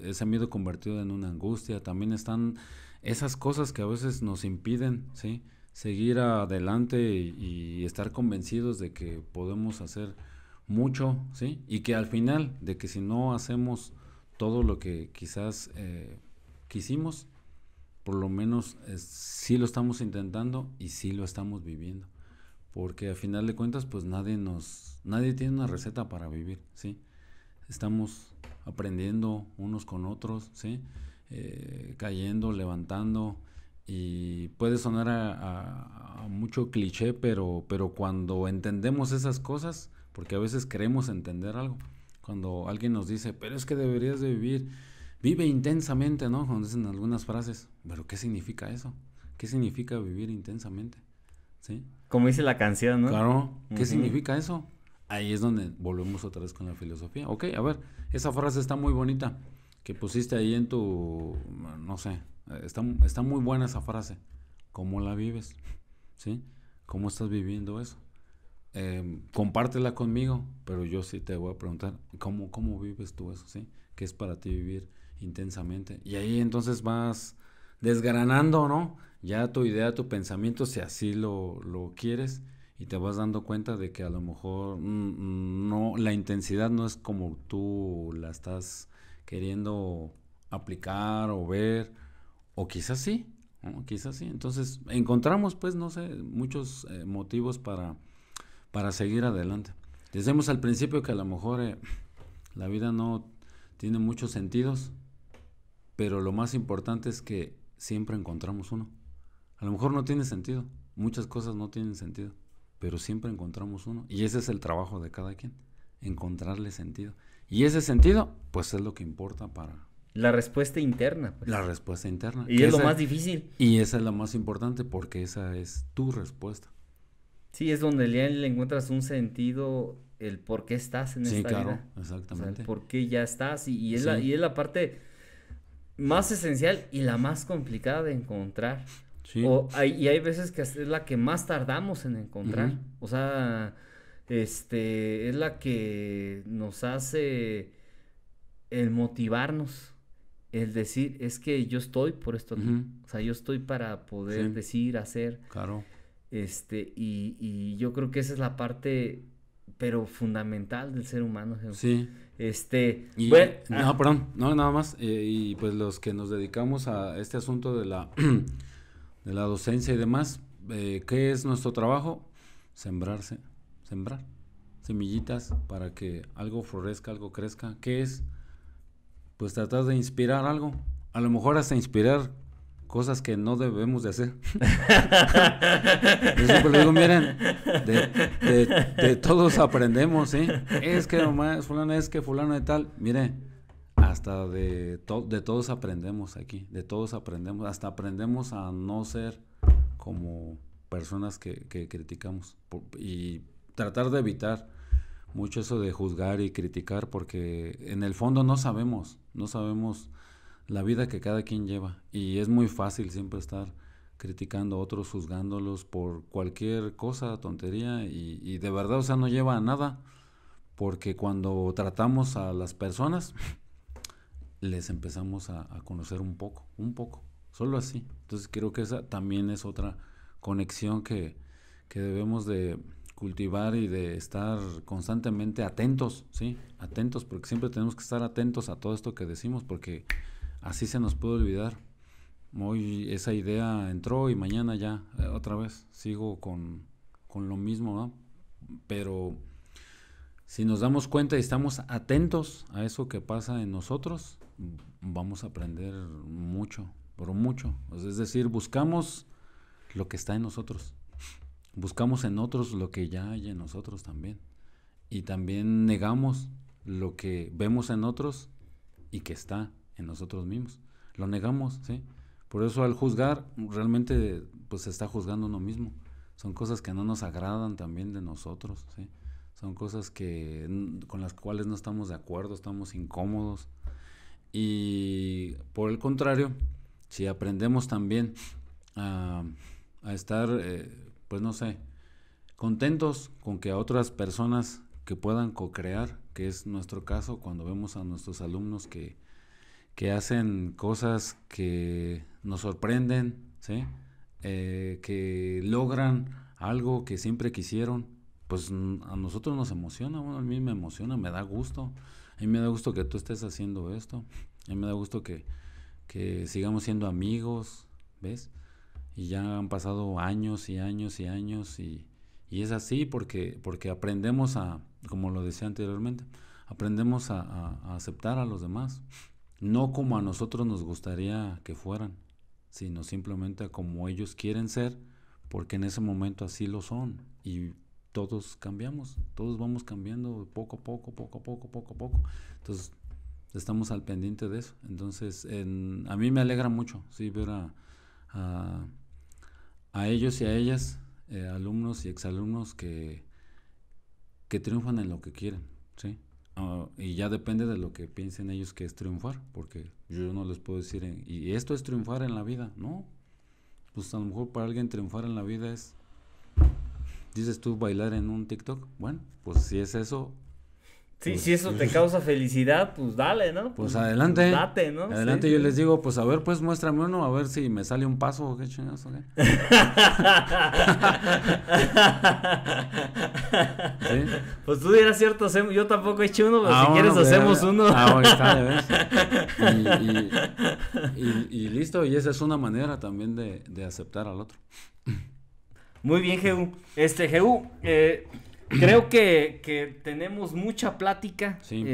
ese miedo convertido en una angustia, también están esas cosas que a veces nos impiden, ¿sí?, seguir adelante y estar convencidos de que podemos hacer mucho, ¿sí? Y que al final, de que si no hacemos todo lo que quizás quisimos, por lo menos sí lo estamos intentando y sí lo estamos viviendo. Porque al final de cuentas, pues nadie tiene una receta para vivir, ¿sí? Estamos aprendiendo unos con otros, ¿sí? Cayendo, levantando, Y puede sonar a mucho cliché, pero cuando entendemos esas cosas, porque a veces queremos entender algo, cuando alguien nos dice, pero es que deberías de vive intensamente, ¿no? Cuando dicen algunas frases, pero ¿qué significa eso? ¿Qué significa vivir intensamente? ¿Sí? Como dice la canción, ¿no? Claro, ¿qué Ujú. significa eso? Ahí es donde volvemos otra vez con la filosofía. Ok, a ver, esa frase está muy bonita, que pusiste ahí en tu, no sé, está muy buena esa frase. ¿Cómo la vives? ¿Sí? ¿Cómo estás viviendo eso? Compártela conmigo, pero yo sí te voy a preguntar, ¿cómo vives tú eso? ¿Sí? ¿Qué es para ti vivir intensamente? Y ahí entonces vas desgranando, ¿no? Ya tu idea, tu pensamiento, si así lo quieres, y te vas dando cuenta de que a lo mejor no, la intensidad no es como tú la estás queriendo aplicar o ver, o quizás sí, ¿no? Quizás sí. Entonces encontramos, pues, no sé, muchos motivos para seguir adelante. Decimos al principio que a lo mejor la vida no tiene muchos sentidos, pero lo más importante es que siempre encontramos uno. A lo mejor no tiene sentido, muchas cosas no tienen sentido, pero siempre encontramos uno. Y ese es el trabajo de cada quien, encontrarle sentido. Y ese sentido, pues es lo que importa para La respuesta interna, pues. la respuesta interna. Y es lo más difícil. Y esa es la más importante porque esa es tu respuesta. Sí, es donde le encuentras un sentido, el por qué estás en Sí, esta claro, vida. O sea, exactamente. el por qué ya estás. Y es Sí. y es la parte más esencial y la más complicada de encontrar. Sí. Y hay veces que es la que más tardamos en encontrar. Ujú. O sea, es la que nos hace el motivarnos, el decir, es que yo estoy por esto aquí. Ujú. O sea, yo estoy para poder Sí. decir, hacer. Claro. Y yo creo que esa es la parte, pero fundamental del ser humano. Sí. Y, Bueno, no, perdón, no, nada más. Y pues los que nos dedicamos a este asunto de la, de la docencia y demás, ¿qué es nuestro trabajo? Sembrar semillitas para que algo florezca, algo crezca. ¿Qué es? Pues tratar de inspirar algo. A lo mejor hasta inspirar cosas que no debemos de hacer. Yo siempre le digo, miren, de todos aprendemos, ¿sí? Es que nomás fulano, es que fulano de tal. Mire, hasta de todos aprendemos aquí, de todos aprendemos, hasta aprendemos a no ser como personas que criticamos y tratar de evitar mucho eso de juzgar y criticar, porque en el fondo no sabemos la vida que cada quien lleva, y es muy fácil siempre estar criticando a otros, juzgándolos por cualquier cosa, tontería, y de verdad, o sea, no lleva a nada, porque cuando tratamos a las personas, les empezamos a conocer un poco, solo así. Entonces creo que esa también es otra conexión que debemos de cultivar y de estar constantemente atentos, ¿sí? Atentos, porque siempre tenemos que estar atentos a todo esto que decimos, porque así se nos puede olvidar. Hoy esa idea entró y mañana ya otra vez sigo con lo mismo, ¿no? Pero si nos damos cuenta y estamos atentos a eso que pasa en nosotros, vamos a aprender mucho, pero mucho. Es decir, buscamos lo que está en nosotros. Buscamos en otros lo que ya hay en nosotros también. Y también negamos lo que vemos en otros y que está en nosotros mismos. Lo negamos, ¿sí? Por eso al juzgar, realmente pues se está juzgando uno mismo. Son cosas que no nos agradan también de nosotros, ¿sí? Son cosas con las cuales no estamos de acuerdo, estamos incómodos. Y por el contrario, si aprendemos también a estar, pues no sé, contentos con que a otras personas que puedan co-crear, que es nuestro caso cuando vemos a nuestros alumnos que hacen cosas que nos sorprenden, ¿sí? Que logran algo que siempre quisieron, pues a nosotros nos emociona. Bueno, a mí me emociona, me da gusto. A mí me da gusto que tú estés haciendo esto. A mí me da gusto que sigamos siendo amigos, ¿ves? Y ya han pasado años y años y años y es así porque aprendemos como lo decía anteriormente, aprendemos a aceptar a los demás, no como a nosotros nos gustaría que fueran, sino simplemente a como ellos quieren ser, porque en ese momento así lo son, y todos cambiamos, todos vamos cambiando poco a poco, entonces estamos al pendiente de eso. Entonces a mí me alegra mucho, sí, ver a ellos y a ellas, alumnos y exalumnos que triunfan en lo que quieren, ¿sí? Y ya depende de lo que piensen ellos que es triunfar, porque yo no les puedo decir, y esto es triunfar en la vida, ¿no? Pues a lo mejor para alguien triunfar en la vida es, dices tú, bailar en un TikTok. Bueno, pues si es eso. Sí, pues, si eso te causa felicidad, pues dale, ¿no? Pues adelante. Pues date, ¿no? Adelante, Sí, yo sí. les digo, pues a ver, pues muéstrame uno, a ver si me sale un paso o qué chingados, ¿o qué? ¿Sí? Pues tú dirás cierto, yo tampoco he hecho uno, pero si bueno, quieres pues, hacemos uno. Ahí está, ya ves. Y listo, y esa es una manera también de aceptar al otro. Muy bien, Jehú. Jehú, creo que tenemos mucha plática. Sí.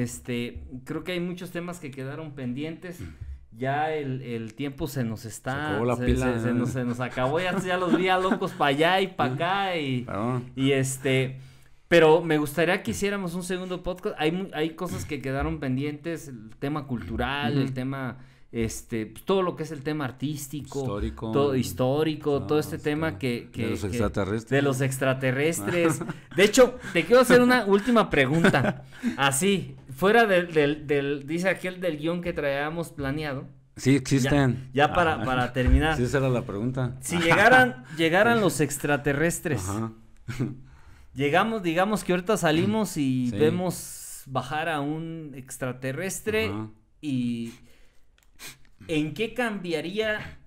Creo que hay muchos temas que quedaron pendientes. Ya el tiempo se nos está. Se acabó la pila. Se nos acabó, ya los vi a locos para allá y para acá. Pero me gustaría que hiciéramos un segundo podcast. Hay cosas que quedaron pendientes, el tema cultural, el tema, pues, todo lo que es el tema artístico, histórico, todo este tema que de los extraterrestres. De los extraterrestres. De hecho, te quiero hacer una última pregunta. Así, fuera dice aquel del guión que traíamos planeado. Sí existen. Ya para terminar. Sí, esa era la pregunta. Si llegaran los extraterrestres. Ajá. Digamos que ahorita salimos y Sí. vemos bajar a un extraterrestre. Ajá. Y ¿en qué cambiaría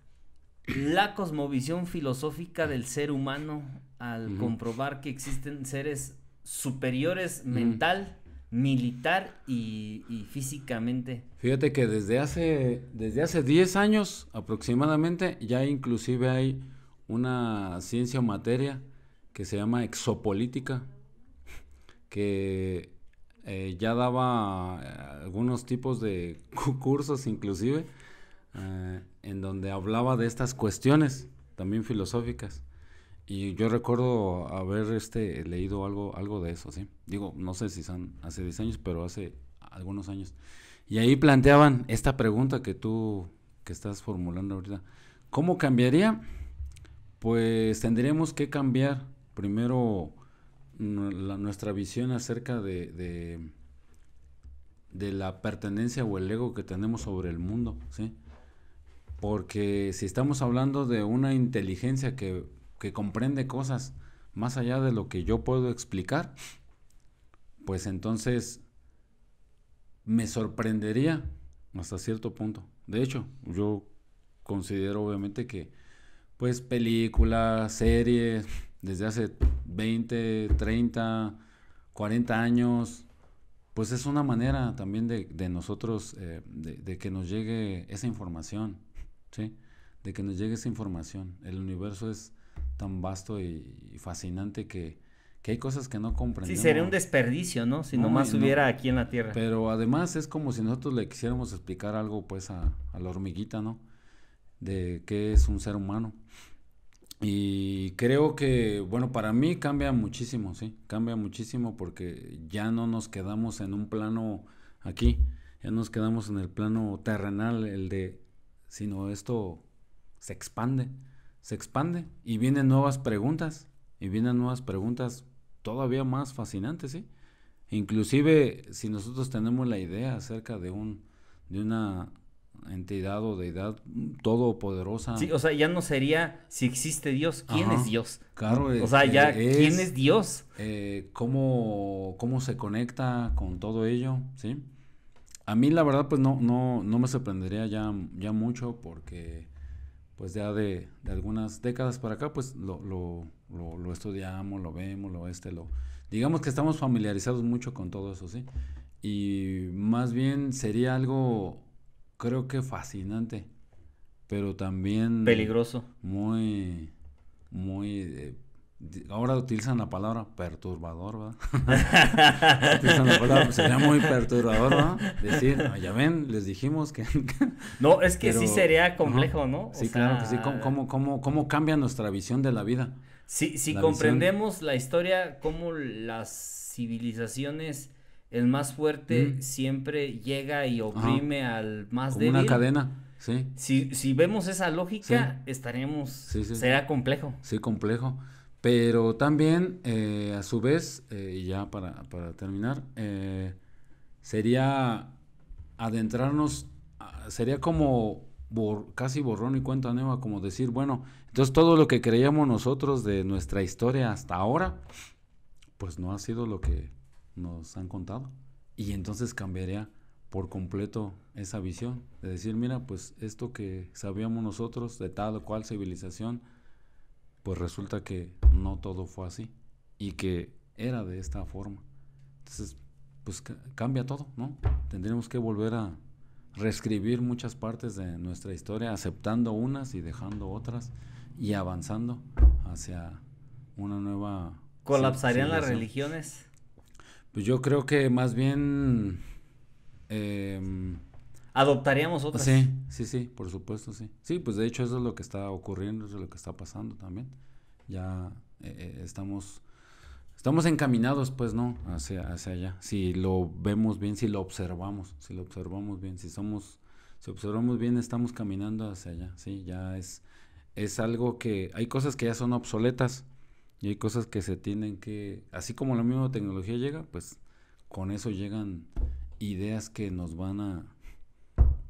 la cosmovisión filosófica del ser humano al comprobar que existen seres superiores mental, militar y físicamente? Fíjate que desde hace 10 años aproximadamente ya inclusive hay una ciencia o materia que se llama exopolítica, que ya daba algunos tipos de cursos inclusive, en donde hablaba de estas cuestiones también filosóficas. Y yo recuerdo haber leído algo de eso, ¿sí? Digo, no sé si son hace 10 años, pero hace algunos años. Y ahí planteaban esta pregunta que estás formulando ahorita. ¿Cómo cambiaría? Pues tendríamos que cambiar primero nuestra visión acerca de la pertenencia o el ego que tenemos sobre el mundo, ¿sí? Porque si estamos hablando de una inteligencia que comprende cosas más allá de lo que yo puedo explicar, pues entonces me sorprendería hasta cierto punto. De hecho, yo considero obviamente que pues películas, series, desde hace 20, 30, 40 años, pues es una manera también de nosotros, de que nos llegue esa información, ¿sí? De que nos llegue esa información. El universo es tan vasto y fascinante que hay cosas que no comprendemos. Sí, sería un desperdicio, ¿no? Si nomás hubiera aquí en la Tierra. Pero además es como si nosotros le quisiéramos explicar algo pues a la hormiguita, ¿no? De qué es un ser humano. Y creo que, bueno, para mí cambia muchísimo, ¿sí? Cambia muchísimo porque ya no nos quedamos en un plano aquí, ya nos quedamos en el plano terrenal, sino esto se expande y vienen nuevas preguntas todavía más fascinantes, ¿sí? Inclusive si nosotros tenemos la idea acerca de una entidad o deidad todopoderosa. Sí, o sea, ya no sería si existe Dios, ¿quién es Dios? Claro, o sea, ya, ¿quién es Dios? ¿Cómo se conecta con todo ello? ¿Sí? A mí la verdad pues no me sorprendería ya mucho porque pues ya de algunas décadas para acá pues lo estudiamos, lo vemos, digamos que estamos familiarizados mucho con todo eso, ¿sí? Y más bien sería algo, creo que fascinante, pero también peligroso. muy, muy ahora utilizan la palabra perturbador, ¿verdad? Utilizan la palabra, pues, sería muy perturbador, ¿verdad? Decir, ya ven, les dijimos que... No, es que sí sería complejo, ¿no? Sí, claro que sí, ¿cómo cambia nuestra visión de la vida? Si comprendemos la historia, cómo las civilizaciones, el más fuerte siempre llega y oprime al más débil. Como una cadena, sí. Si vemos esa lógica, estaríamos, sería complejo. Sí, complejo. Pero también, a su vez, y ya para terminar, sería adentrarnos, sería como casi borrón y cuenta nueva, como decir, bueno, entonces todo lo que creíamos nosotros de nuestra historia hasta ahora, pues no ha sido lo que nos han contado. Y entonces cambiaría por completo esa visión, de decir, mira, pues esto que sabíamos nosotros de tal o cual civilización, pues resulta que no todo fue así y que era de esta forma. Entonces, pues cambia todo, ¿no? Tendríamos que volver a reescribir muchas partes de nuestra historia, aceptando unas y dejando otras y avanzando hacia una nueva... ¿Colapsarían las religiones? Pues yo creo que más bien... ¿Adoptaríamos otras? Sí, por supuesto, sí. Sí, pues de hecho eso es lo que está ocurriendo, eso es lo que está pasando también. Ya estamos encaminados, pues, ¿no? Hacia allá. Si lo vemos bien, si lo observamos bien, si observamos bien, estamos caminando hacia allá, sí, ya es algo que, hay cosas que ya son obsoletas y hay cosas que se tienen que, así como la misma tecnología llega, pues, con eso llegan ideas que nos van a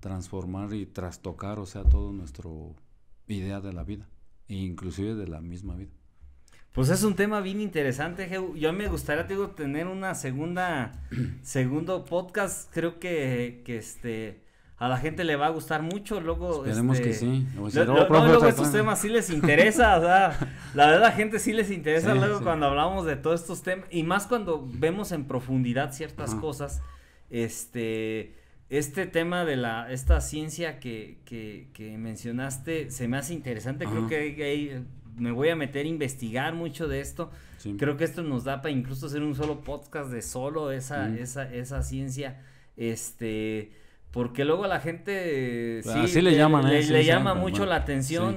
transformar y trastocar, o sea, todo nuestro idea de la vida, e inclusive de la misma vida. Pues es un tema bien interesante, Geu. Yo me gustaría, te digo, tener una segundo podcast. Creo que a la gente le va a gustar mucho. Luego esperemos que sí. Luego estos temas sí les interesa, o sea, la verdad la gente sí les interesa luego cuando hablamos de todos estos temas, y más cuando vemos en profundidad ciertas cosas. Este tema de esta ciencia que mencionaste se me hace interesante. Creo que me voy a meter a investigar mucho de esto. Sí. Creo que esto nos da para incluso hacer un solo podcast de solo esa ciencia, porque luego a la gente así le llaman, le llama mucho la atención,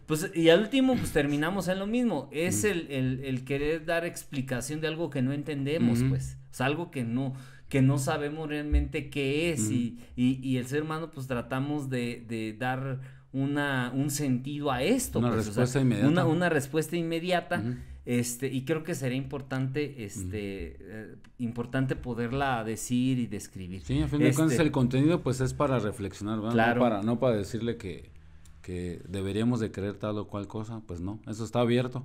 pues, y al último pues terminamos en lo mismo, es el querer dar explicación de algo que no entendemos, pues, o sea, algo que no sabemos realmente qué es, y el ser humano pues tratamos de dar un sentido a esto, una respuesta inmediata. Una respuesta inmediata, y creo que sería importante, importante poderla decir y describir. Sí, a fin de cuentas el contenido pues es para reflexionar, ¿verdad? Claro. No para decirle que deberíamos de creer tal o cual cosa, pues no, eso está abierto.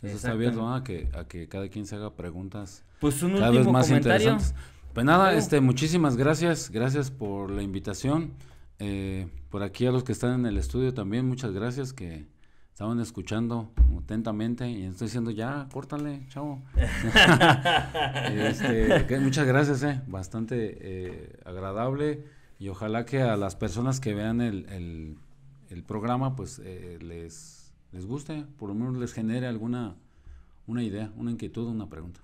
Eso está abierto a que cada quien se haga preguntas pues un cada vez último más comentario. Interesantes. Pues nada, muchísimas gracias por la invitación. Por aquí a los que están en el estudio también, muchas gracias, que estaban escuchando atentamente, y estoy diciendo ya, córtale, chavo. Muchas gracias, bastante agradable, y ojalá que a las personas que vean el programa pues les guste, por lo menos les genere una idea, una inquietud, una pregunta.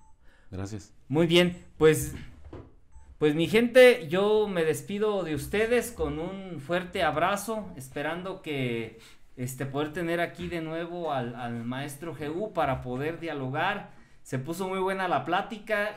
Gracias. Muy bien, pues mi gente, yo me despido de ustedes con un fuerte abrazo, esperando que poder tener aquí de nuevo al maestro Geu para poder dialogar. Se puso muy buena la plática,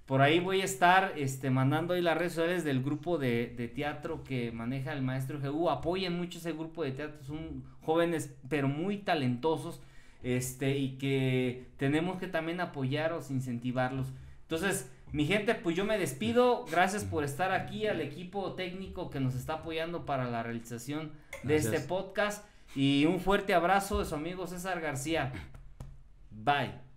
por ahí voy a estar mandando ahí las redes sociales del grupo de teatro que maneja el maestro Geu. Apoyen mucho ese grupo de teatro, son jóvenes pero muy talentosos, y que tenemos que también apoyarlos, incentivarlos. Entonces, mi gente, pues yo me despido, gracias por estar aquí, al equipo técnico que nos está apoyando para la realización de este podcast, y un fuerte abrazo de su amigo César García. Bye.